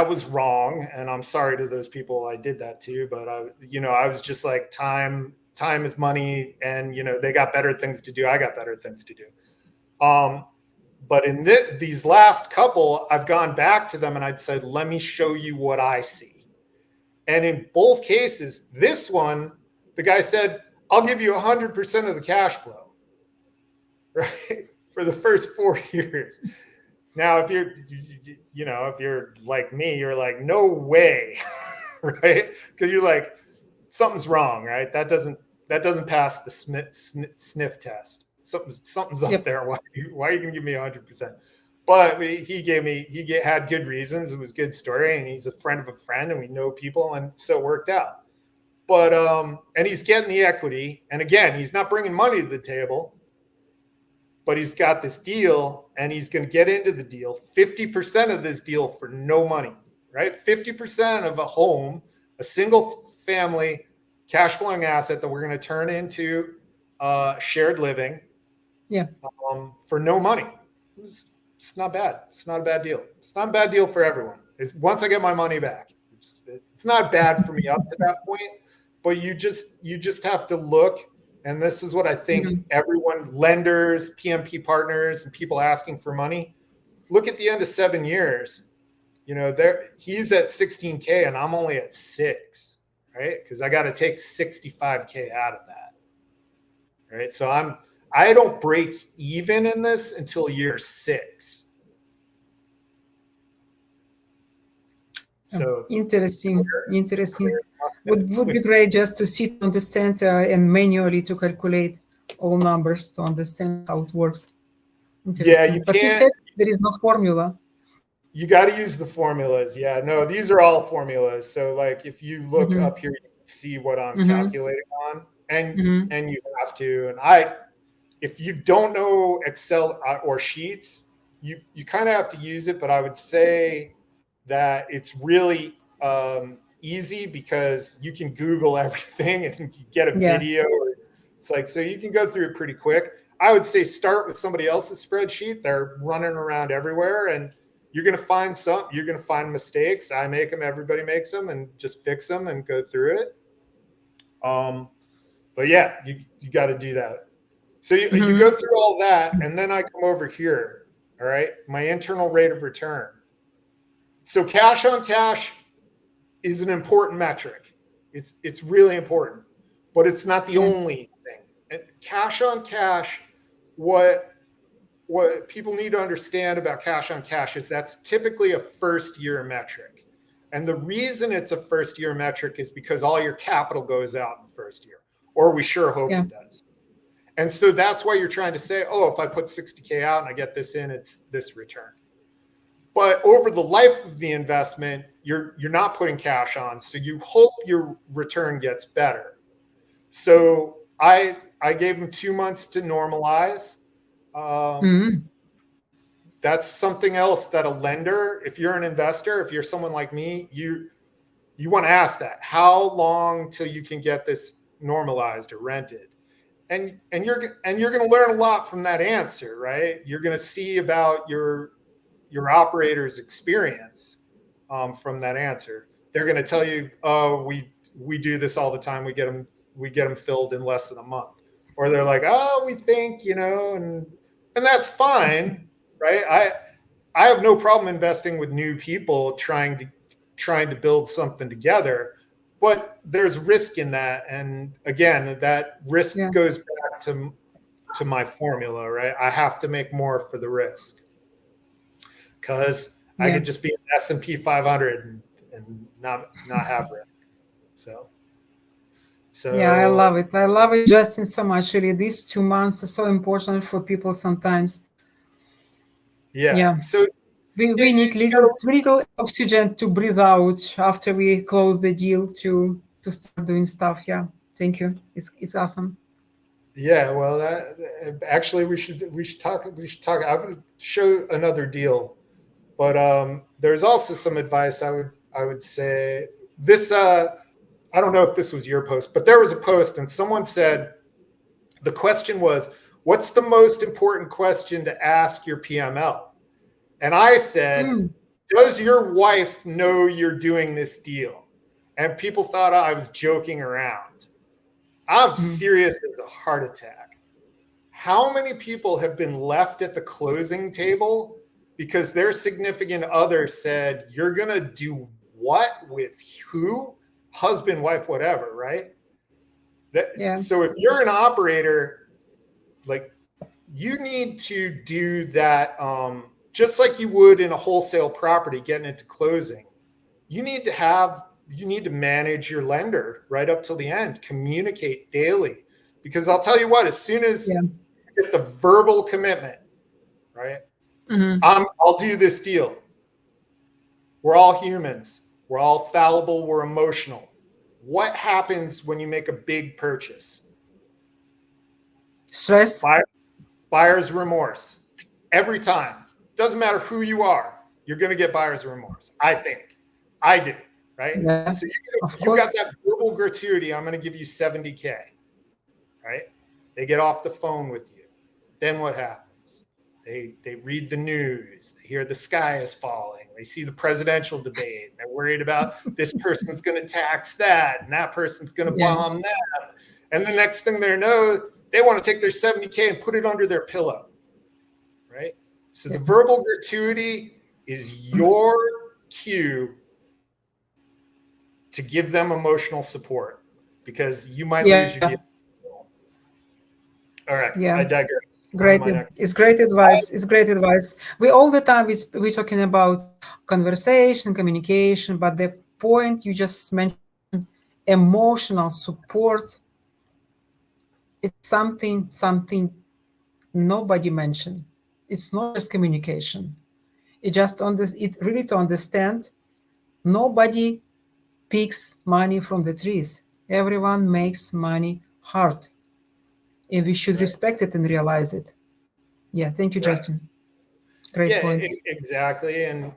was wrong, and I'm sorry to those people I did that to. But I was just like, time is money, and they got better things to do. I got better things to do. But in these last couple, I've gone back to them and I'd said, let me show you what I see. And in both cases, this one, the guy said, I'll give you 100% of the cash flow, right? For the first 4 years. Now, if you're like me, you're like, no way, right? Because you're like, something's wrong, right? That doesn't pass the sniff test. Something's up there. Why are you going to give me 100%? But he had good reasons. It was a good story, and he's a friend of a friend, and we know people, and so it worked out. But and he's getting the equity, and again, he's not bringing money to the table, but he's got this deal, and he's going to get into the deal. 50% of this deal for no money, right? 50% of a home, a single family cash flowing asset that we're going to turn into shared living. Yeah. For no money. It's not bad. It's not a bad deal. It's not a bad deal for everyone. Once I get my money back, it's not bad for me up to that point. But you just have to look, and this is what I think everyone, lenders, PMP partners, and people asking for money, look at the end of 7 years. He's at 16K and I'm only at 6, right? Because I got to take 65K out of that, right? So I don't break even in this until year 6. So interesting. Would be great just to see, to understand, and manually to calculate all numbers to understand how it works. Interesting. Yeah, but you said there is no formula. You got to use the formulas. Yeah, no, these are all formulas. So like if you look up here, you can see what I'm calculating on, and you have to. And if you don't know Excel or Sheets, you kind of have to use it. But I would say that it's really easy because you can Google everything and you get a video. It's like, so you can go through it pretty quick. I would say start with somebody else's spreadsheet. They're running around everywhere, and you're going to find you're going to find mistakes. I make them, everybody makes them, and just fix them and go through it. But yeah, you got to do that. So you go through all that, and then I come over here. All right. My internal rate of return. So cash on cash is an important metric. It's really important, but it's not the only thing. And cash on cash, what people need to understand about cash on cash is that's typically a first year metric. And the reason it's a first year metric is because all your capital goes out in the first year, or we sure hope it does. And so that's why you're trying to say, oh, if I put 60K out and I get this in, it's this return. But over the life of the investment, you're not putting cash on, so you hope your return gets better. So I gave them 2 months to normalize. That's something else that a lender, if you're an investor, if you're someone like me, you want to ask that. How long till you can get this normalized or rented? And you're going to learn a lot from that answer, right? You're going to see about your operator's experience from that answer. They're going to tell you, oh, we do this all the time. We get them filled in less than a month. Or they're like, oh, we think, and that's fine, right? I have no problem investing with new people trying to build something together, but there's risk in that. And again, that risk goes back to my formula, right? I have to make more for the risk because I could just be an S&P 500 and not have risk. So yeah, I love it. I love it, Justin, so much. Really, these 2 months are so important for people sometimes. Yeah. So we need little oxygen to breathe out after we close the deal to start doing stuff. Yeah. Thank you. It's awesome. Yeah, well, actually we should talk. I would show another deal, but there's also some advice I would say. This I don't know if this was your post, but there was a post and someone said the question was, "What's the most important question to ask your PML?" And I said, Mm, "Does your wife know you're doing this deal?" And people thought I was joking around. I'm mm, serious as a heart attack. How many people have been left at the closing table because their significant other said, "You're going to do what with who? Husband, wife, whatever," right? yeah, So if you're an operator, like you need to do that just like you would in a wholesale property getting into closing. You need to manage your lender right up till the end, communicate daily. Because I'll tell you what, as soon as yeah. you get the verbal commitment, right? Hmm. I'll do this deal. We're all humans. We're all fallible. We're emotional. What happens when you make a big purchase? Stress. Buyer, buyer's remorse. Every time. Doesn't matter who you are, you're going to get buyer's remorse. I think. I do. Right? Yeah, So of you got course. that verbal gratuity. I'm going to give you 70K. Right? They get off the phone with you. Then what happens? They read the news. They hear the sky is falling. They see the presidential debate. They're worried about this person's going to tax that, and that person's going to Yeah, bomb that. And the next thing they know, they want to take their 70K and put it under their pillow. Right? So yeah, the verbal gratuity is your cue to give them emotional support because you might lose your yeah, deal. All right, I yeah. digress. On to Great. my next. It's great advice. It's great advice. We all the time we talking about conversation, communication, but the point you just mentioned, emotional support, it's something nobody mentioned. It's not just communication. It really to understand nobody picks money from the trees. Everyone makes money hard, and we should Right. respect it and realize it. Yeah, thank you, Right. Justin. Great Yeah, point. exactly. And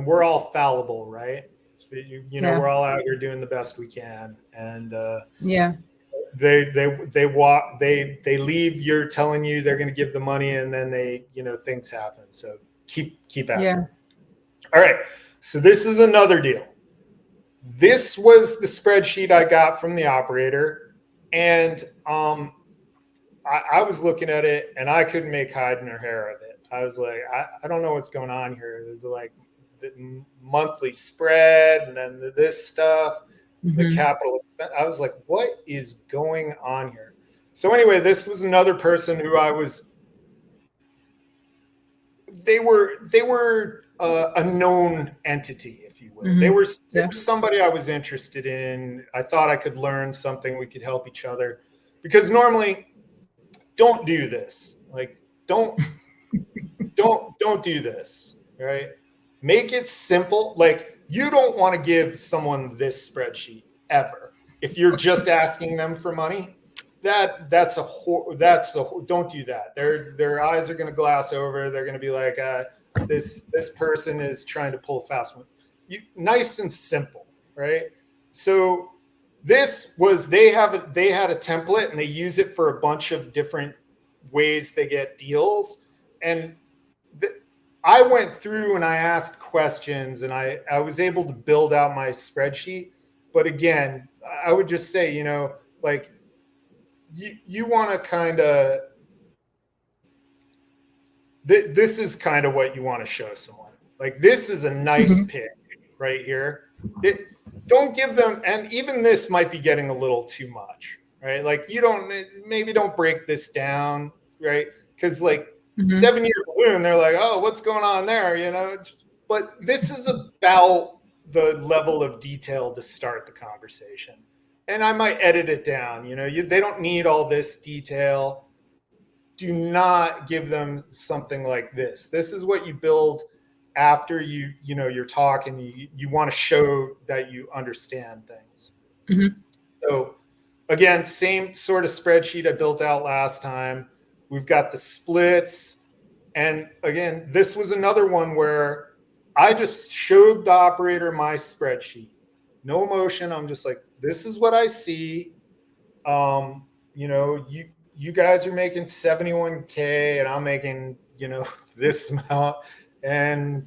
we're all fallible, right? So Yeah, we're all out here doing the best we can, and yeah, they leave. You're telling you they're going to give the money, and then things happen. So keep after yeah. it. All right. So this is another deal. This was the spreadsheet I got from the operator, and I was looking at it and I couldn't make hide nor hair of it. I was like, I don't know what's going on here. It was like the monthly spread and then this stuff, the Hmm. capital expense. I was like, what is going on here? So anyway, this was another person who they were a known entity, if you will. Hmm. They Yeah. were somebody I was interested in. I thought I could learn something. We could help each other because normally don't do this. Like don't don't do this. Right? Make it simple. Like you don't want to give someone this spreadsheet ever. If you're just asking them for money, don't do that. Their eyes are going to glass over. They're going to be like, this person is trying to pull a fast one. Nice and simple, right? So they had a template and they use it for a bunch of different ways they get deals. And I went through and I asked questions and I was able to build out my spreadsheet. But again, I would just say, like you want to kind of, this is kind of what you want to show someone. Like this is a nice Hmm. pick right here. Don't give them, and even this might be getting a little too much, right? Like maybe don't break this down, right? Because like Hmm. 7 year balloon, they're like, oh, what's going on there? But this is about the level of detail to start the conversation. And I might edit it down. They don't need all this detail. Do not give them something like this. This is what you build after you're talking. You want to show that you understand things. Hmm. So again, same sort of spreadsheet I built out last time. We've got the splits. And again, this was another one where I just showed the operator my spreadsheet. No emotion. I'm just like, this is what I see. You guys are making 71K and I'm making, this amount. And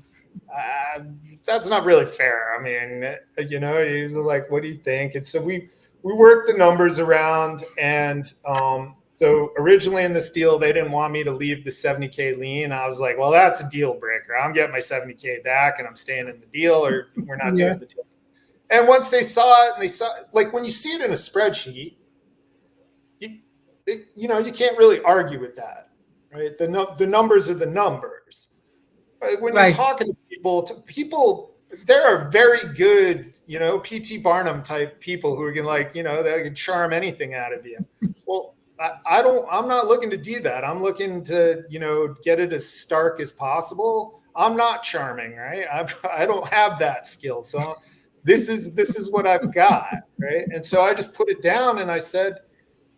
that's not really fair. I mean, you're like, what do you think? And so we worked the numbers around. And so originally in this deal, they didn't want me to leave the 70K lien. I was like, well, that's a deal breaker. I'm getting my 70K back and I'm staying in the deal, or we're not Yeah. doing the deal. And once they saw it, and they saw, like, when you see it in a spreadsheet, you can't really argue with that, right? The numbers are the numbers. Right? When you're Right. talking to people, there are very good, P.T. Barnum type people who are going to they can charm anything out of you. Well, I'm not looking to do that. I'm looking to, get it as stark as possible. I'm not charming, right? I don't have that skill. So this is what I've got, right? And so I just put it down and I said,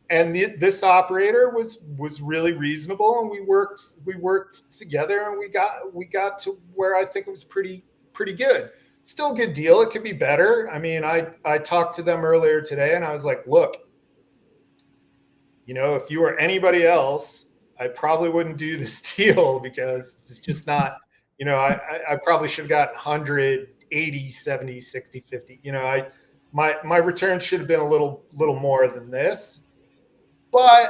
and this operator was really reasonable, and we worked together, and we got to where I think it was pretty good. Still a good deal. It could be better. I mean, I talked to them earlier today, and I was like, look, if you were anybody else, I probably wouldn't do this deal because it's just not, I probably should have gotten 100, 80, 70, 60, 50. My return should have been a little more than this. But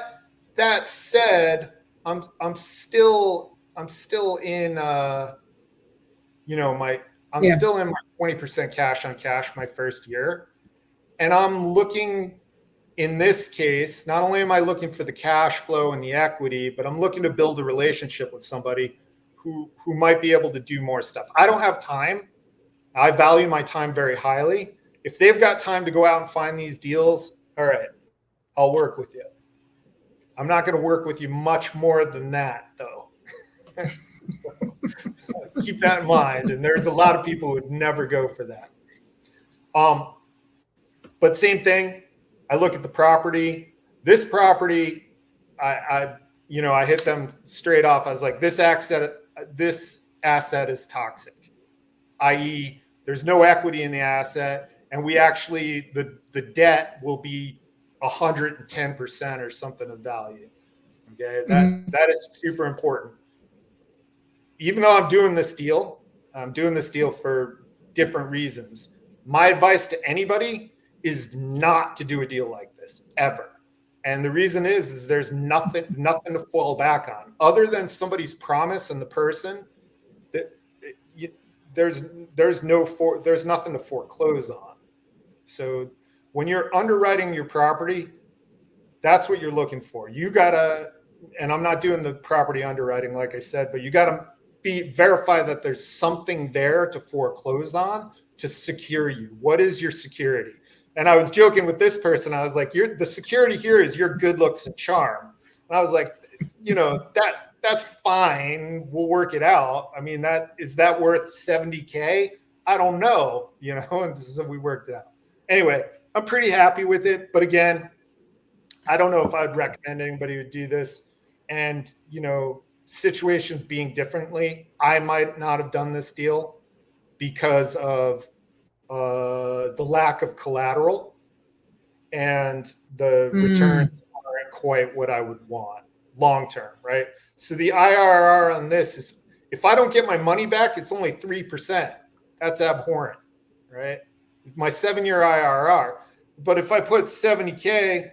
that said, I'm still in still in my 20% cash on cash my first year. And I'm looking, in this case, not only am I looking for the cash flow and the equity, but I'm looking to build a relationship with somebody who might be able to do more stuff. I don't have time. I value my time very highly. If they've got time to go out and find these deals, all right, I'll work with you. I'm not going to work with you much more than that, though. So keep that in mind. And there's a lot of people who would never go for that. But same thing. I look at the property. This property, I hit them straight off. I was like, this asset is toxic, i.e., there's no equity in the asset, and we actually the debt will be 110% or something of value. Okay, that is super important. Even though I'm doing this deal for different reasons. My advice to anybody is not to do a deal like this ever. And the reason is there's nothing to fall back on other than somebody's promise and the person that there's nothing to foreclose on. So when you're underwriting your property, that's what you're looking for. You gotta, and I'm not doing the property underwriting like I said, but you gotta verify that there's something there to foreclose on to secure you. What is your security? And I was joking with this person. I was like, the security here is your good looks and charm. And I was like, that's fine. We'll work it out. I mean, is that worth 70K? I don't know, and so we worked it out. Anyway, I'm pretty happy with it. But again, I don't know if I'd recommend anybody would do this. And, situations being differently, I might not have done this deal because of the lack of collateral, and the returns aren't quite what I would want long term, right? So the IRR on this is, if I don't get my money back, it's only 3%. That's abhorrent, right? My 7-year IRR. But if I put 70K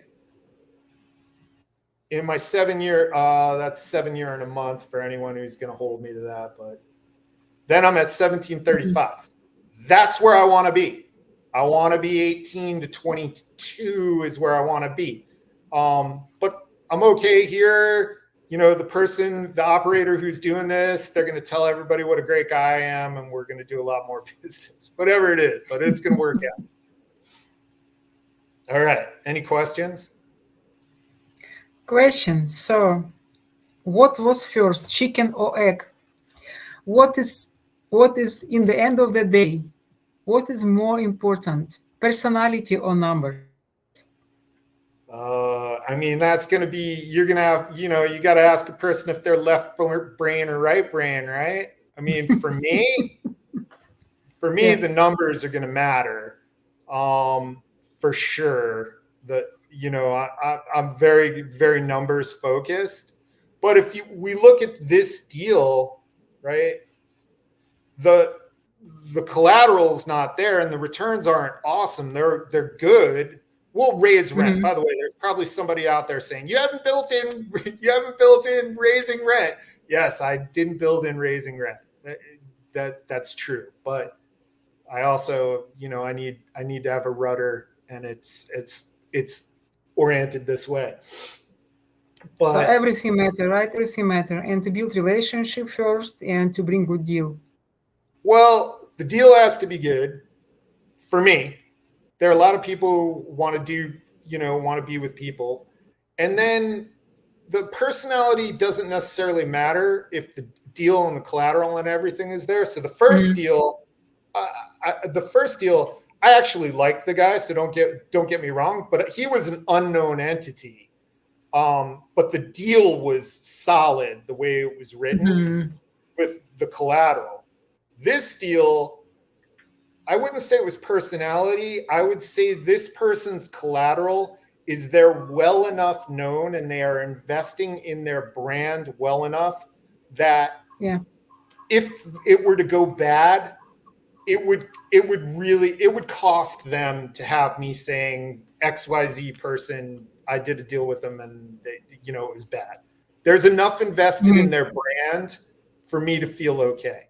in my 7-year, that's 7 year and a month for anyone who's going to hold me to that. But then I'm at 1735. That's where I want to be. I want to be 18 to 22 is where I want to be. But I'm okay here. The operator who's doing this, they're going to tell everybody what a great guy I am, and we're going to do a lot more business, whatever it is, but it's going to work out. All right. Any questions? Question. So, what was first, chicken or egg? What is in the end of the day? What is more important, personality or numbers? I mean, that's going to be, you're going to have, you got to ask a person if they're left brain or right brain, right? I mean, for me, Yeah. the numbers are going to matter, for sure. I'm very, very numbers focused. But if we look at this deal, right, the the collateral is not there and the returns aren't awesome. They're good. We'll raise rent. Mhm. By the way, there's probably somebody out there saying you haven't built in raising rent. Yes, I didn't build in raising rent. That's true. But I also, I need to have a rudder, and it's oriented this way. So But everything matter, right? Everything matter, and to build relationship first, and to bring good deal. well, the deal has to be good for me. There are a lot of people who want to want to be with people, and then the personality doesn't necessarily matter if the deal and the collateral and everything is there. So the first Mhm. deal, I actually liked the guy, so don't get me wrong, but he was an unknown entity. But the deal was solid the way it was written Mhm. with the collateral. This deal, I wouldn't say it was personality. I would say this person's collateral is they're well enough known and they are investing in their brand well enough that Yeah. if it were to go bad, it would cost them to have me saying XYZ person, I did a deal with them and it was bad. There's enough invested in Mhm. their brand for me to feel okay.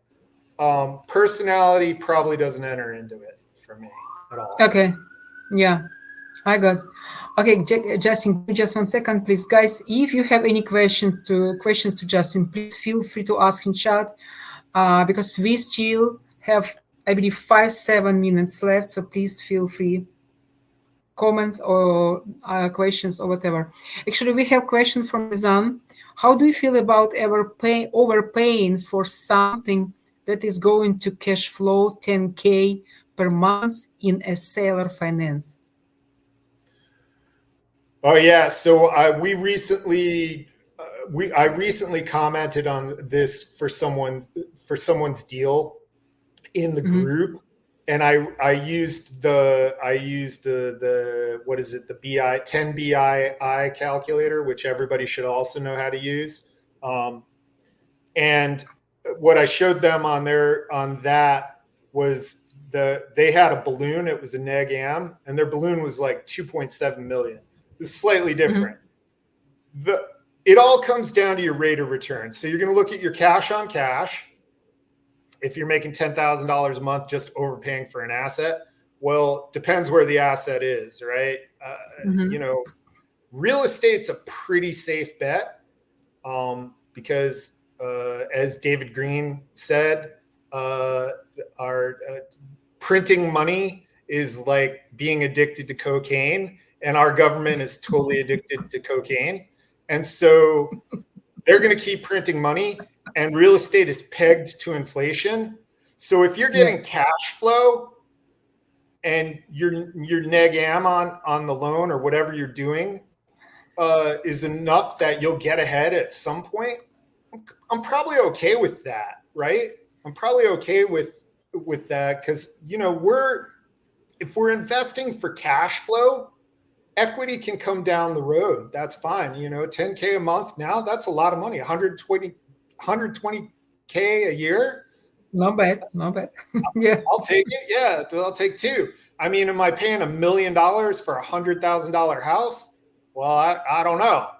Personality probably doesn't enter into it for me at all. Okay. Yeah. I got. Okay, Justin, give me just 1 second, please, guys. If you have any questions to Justin, please feel free to ask in chat, because we still have, I believe, 5-7 minutes left. So please feel free, comments or questions or whatever. Actually, we have question from Nizam. How do you feel about overpaying for something that is going to cash flow 10K per month in a seller finance? Oh yeah, so I recently commented on this for someone's deal in the Mhm. group, and I used the what is it, the BI 10 BII calculator, which everybody should also know how to use. And what I showed them on that was they had a balloon. It was a neg am, and their balloon was like 2.7 million. This is slightly Mhm. different. The It all comes down to your rate of return. So you're going to look at your cash on cash. If you're making $10,000 a month just overpaying for an asset, well, depends where the asset is, right? Mhm. You know, real estate's a pretty safe bet, because as David Green said, our printing money is like being addicted to cocaine, and our government is totally addicted to cocaine. And so they're going to keep printing money, and real estate is pegged to inflation. So if you're Yeah. getting cash flow and your neg am on the loan or whatever you're doing is enough that you'll get ahead at some point, I'm probably okay with that, right? I'm probably okay with that, because if we're investing for cash flow, equity can come down the road. That's fine. 10K a month now, that's a lot of money. 120K a year. Not bad. Not bad. Yeah. I'll take it. Yeah, I'll take two. I mean, am I paying $1 million for $100,000 house? Well, I don't know.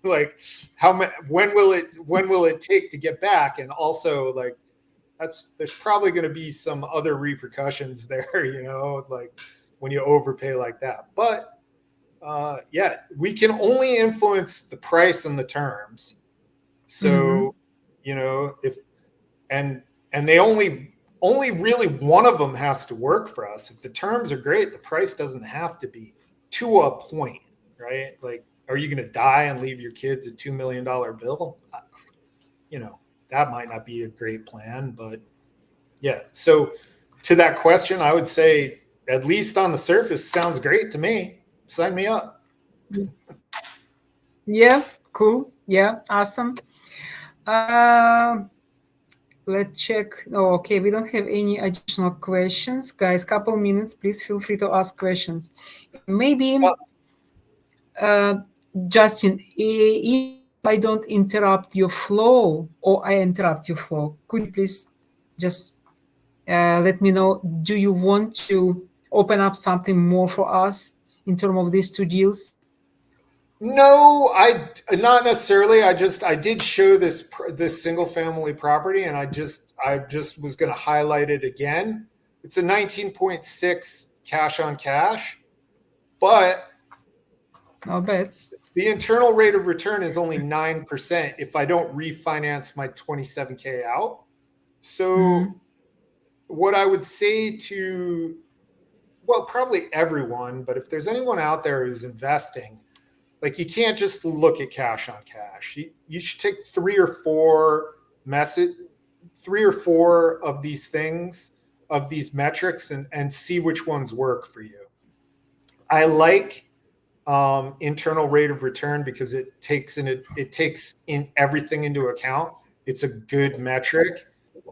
Like, when will it take to get back? And also, like, there's probably going to be some other repercussions there, like when you overpay like that. But yeah, we can only influence the price and the terms. Mm-hmm. So, if and they only really one of them has to work for us. If the terms are great, the price doesn't have to be, to a point, right? Like, are you going to die and leave your kids a $2 million bill? You know, that might not be a great plan, but yeah. So to that question, I would say, at least on the surface, sounds great to me. Sign me up. Yeah, cool. Yeah, awesome. Uh, let's check. Oh, okay, we don't have any additional questions. Guys, couple minutes, please feel free to ask questions. And maybe, uh, Justin, if I don't interrupt your flow or I interrupt your flow, could you please just let me know, do you want to open up something more for us in terms of these two deals? No, I not necessarily. I did show this single family property, and I just was going to highlight it again. It's a 19.6 cash on cash, but Not bad. the internal rate of return is only 9% if I don't refinance my 27K out. So what I would say to, well, probably everyone, but if there's anyone out there who's investing, like, you can't just look at cash on cash. You should take three or four of these things, of these metrics, and see which ones work for you. I like internal rate of return because it takes in everything into account. It's a good metric,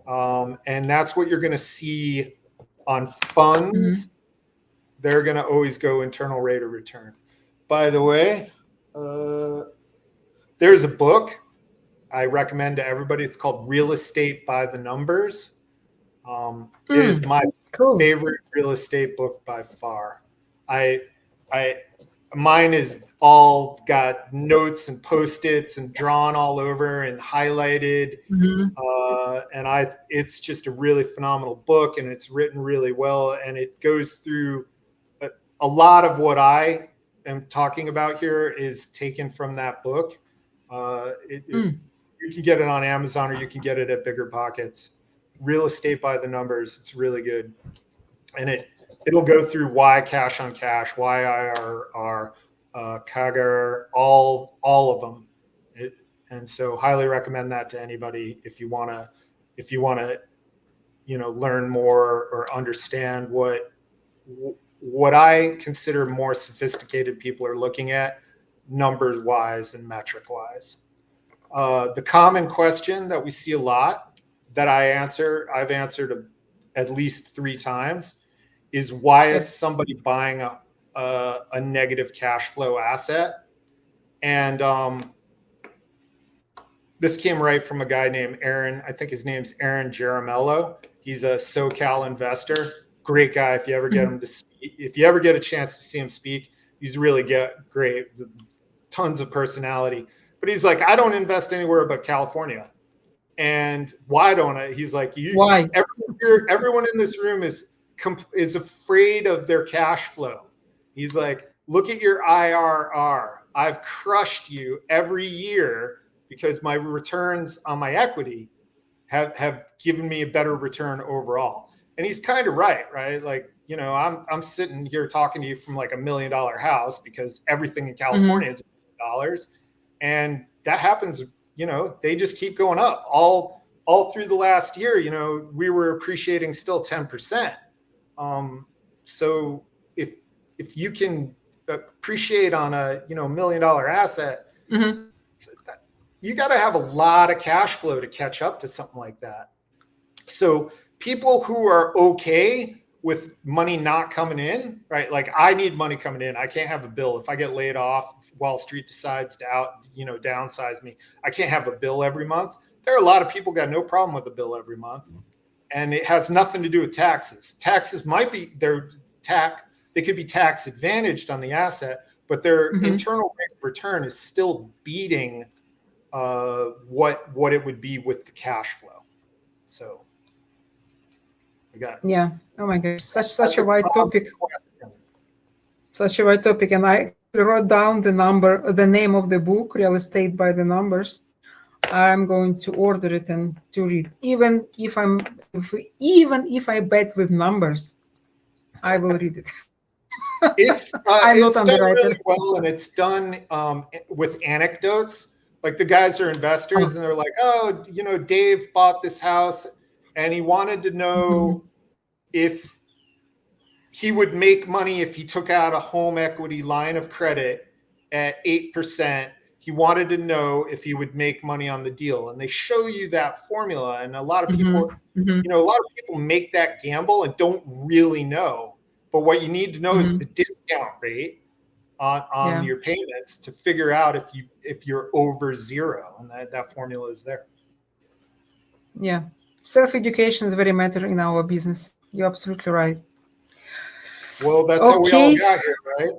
and that's what you're going to see on funds. They're going to always go internal rate of return. By the way, there's a book I recommend to everybody. It's called Real Estate by the Numbers. It is my favorite real estate book by far. Mine is all got notes and Post-its and drawn all over and highlighted. It's just a really phenomenal book, and it's written really well, and it goes through a lot of what I am talking about here is taken from that book. You can get it on Amazon, or you can get it at Bigger Pockets. Real Estate by the Numbers. It's really good, and it'll go through why cash on cash, why IRR, CAGR, all of them. And so, highly recommend that to anybody if you want to, learn more or understand what I consider more sophisticated people are looking at, numbers wise and metric wise. The common question that we see a lot that I've answered at least 3 times is, why is somebody buying a negative cash flow asset? And this came right from a guy named Aaron. I think his name's Aaron Jaramello. He's a SoCal investor. Great guy. If you ever get him to speak, if you ever get a chance to see him speak, he's really great. Tons of personality. But he's like, I don't invest anywhere but California. And why don't I? He's like, why? Everyone in this room is afraid of their cash flow. He's like, look at your IRR. I've crushed you every year because my returns on my equity have given me a better return overall. And he's kind of right? Like, I'm sitting here talking to you from like $1 million house because everything in California is $1 million. And that happens, they just keep going up all through the last year. We were appreciating still 10%. So if you can appreciate on a, $1 million asset, you got to have a lot of cash flow to catch up to something like that. So people who are okay with money not coming in, right? Like, I need money coming in. I can't have a bill. If I get laid off, Wall Street decides to downsize me, I can't have a bill every month. There are a lot of people got no problem with a bill every month. And it has nothing to do with taxes. Taxes might be they could be tax advantaged on the asset, but their internal rate of return is still beating what it would be with the cash flow. So oh my gosh, such a wide topic. Such a wide topic. And I wrote down the name of the book, Real Estate by the Numbers. I'm going to order it and to read. Even if I bet with numbers, I will read it. It's done really well, and it's done with anecdotes. Like, the guys are investors, and they're like, oh, Dave bought this house, and he wanted to know if he would make money if he took out a home equity line of credit at 8%. He wanted to know if he would make money on the deal. And they show you that formula. And a lot of people, Mm-hmm. a lot of people make that gamble and don't really know. But what you need to know is the discount rate on your payments to figure out if you're over zero. And that formula is there. Yeah. Self-education is very matter in our business. You're absolutely right. Well, that's how we all got here, right?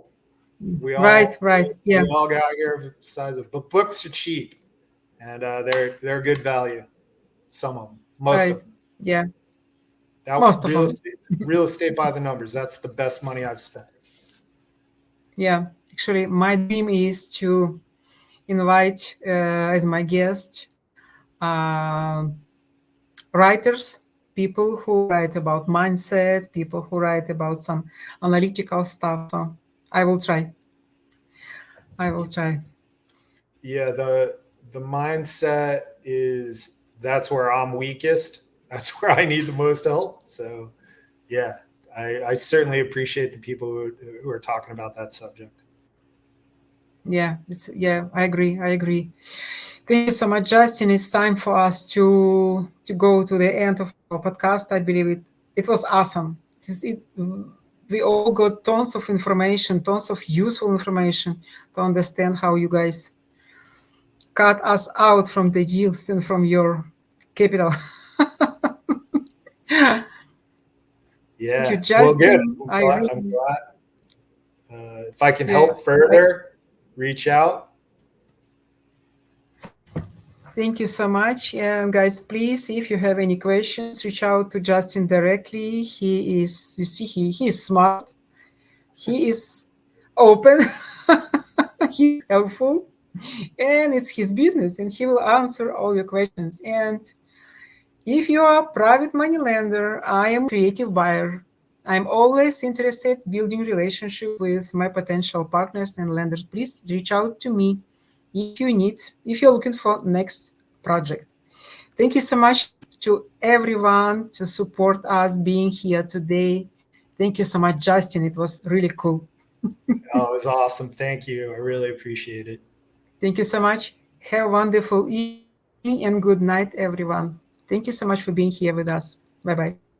We right. Yeah. We all got here besides it. But books are cheap, and they're good value. Some of them, most of them. Yeah. Most real of them. Real estate by the numbers. That's the best money I've spent. Yeah. Actually, my dream is to invite as my guest writers, people who write about mindset, people who write about some analytical stuff. So I will try. Yeah, the mindset that's where I'm weakest. That's where I need the most help. So yeah, I certainly appreciate the people who are talking about that subject. Yeah, I agree. Thank you so much, Justin. It's time for us to go to the end of our podcast. I believe it was awesome. We all got tons of information, tons of useful information to understand how you guys cut us out from the deals and from your capital. Yeah. Thank you, Justin. Well, good. I'm glad. If I can help further, reach out. Thank you so much. And guys, please, if you have any questions, reach out to Justin directly. He is, you see, he is smart. He is open. He's helpful. And it's his business, and he will answer all your questions. And if you are a private money lender, I am a creative buyer. I'm always interested in building relationship with my potential partners and lenders. Please reach out to me if you're looking for next project. Thank you so much to everyone to support us being here today. Thank you so much, Justin. It was really cool. Oh, it was awesome. Thank you. I really appreciate it. Thank you so much. Have a wonderful evening and good night, everyone. Thank you so much for being here with us. Bye-bye.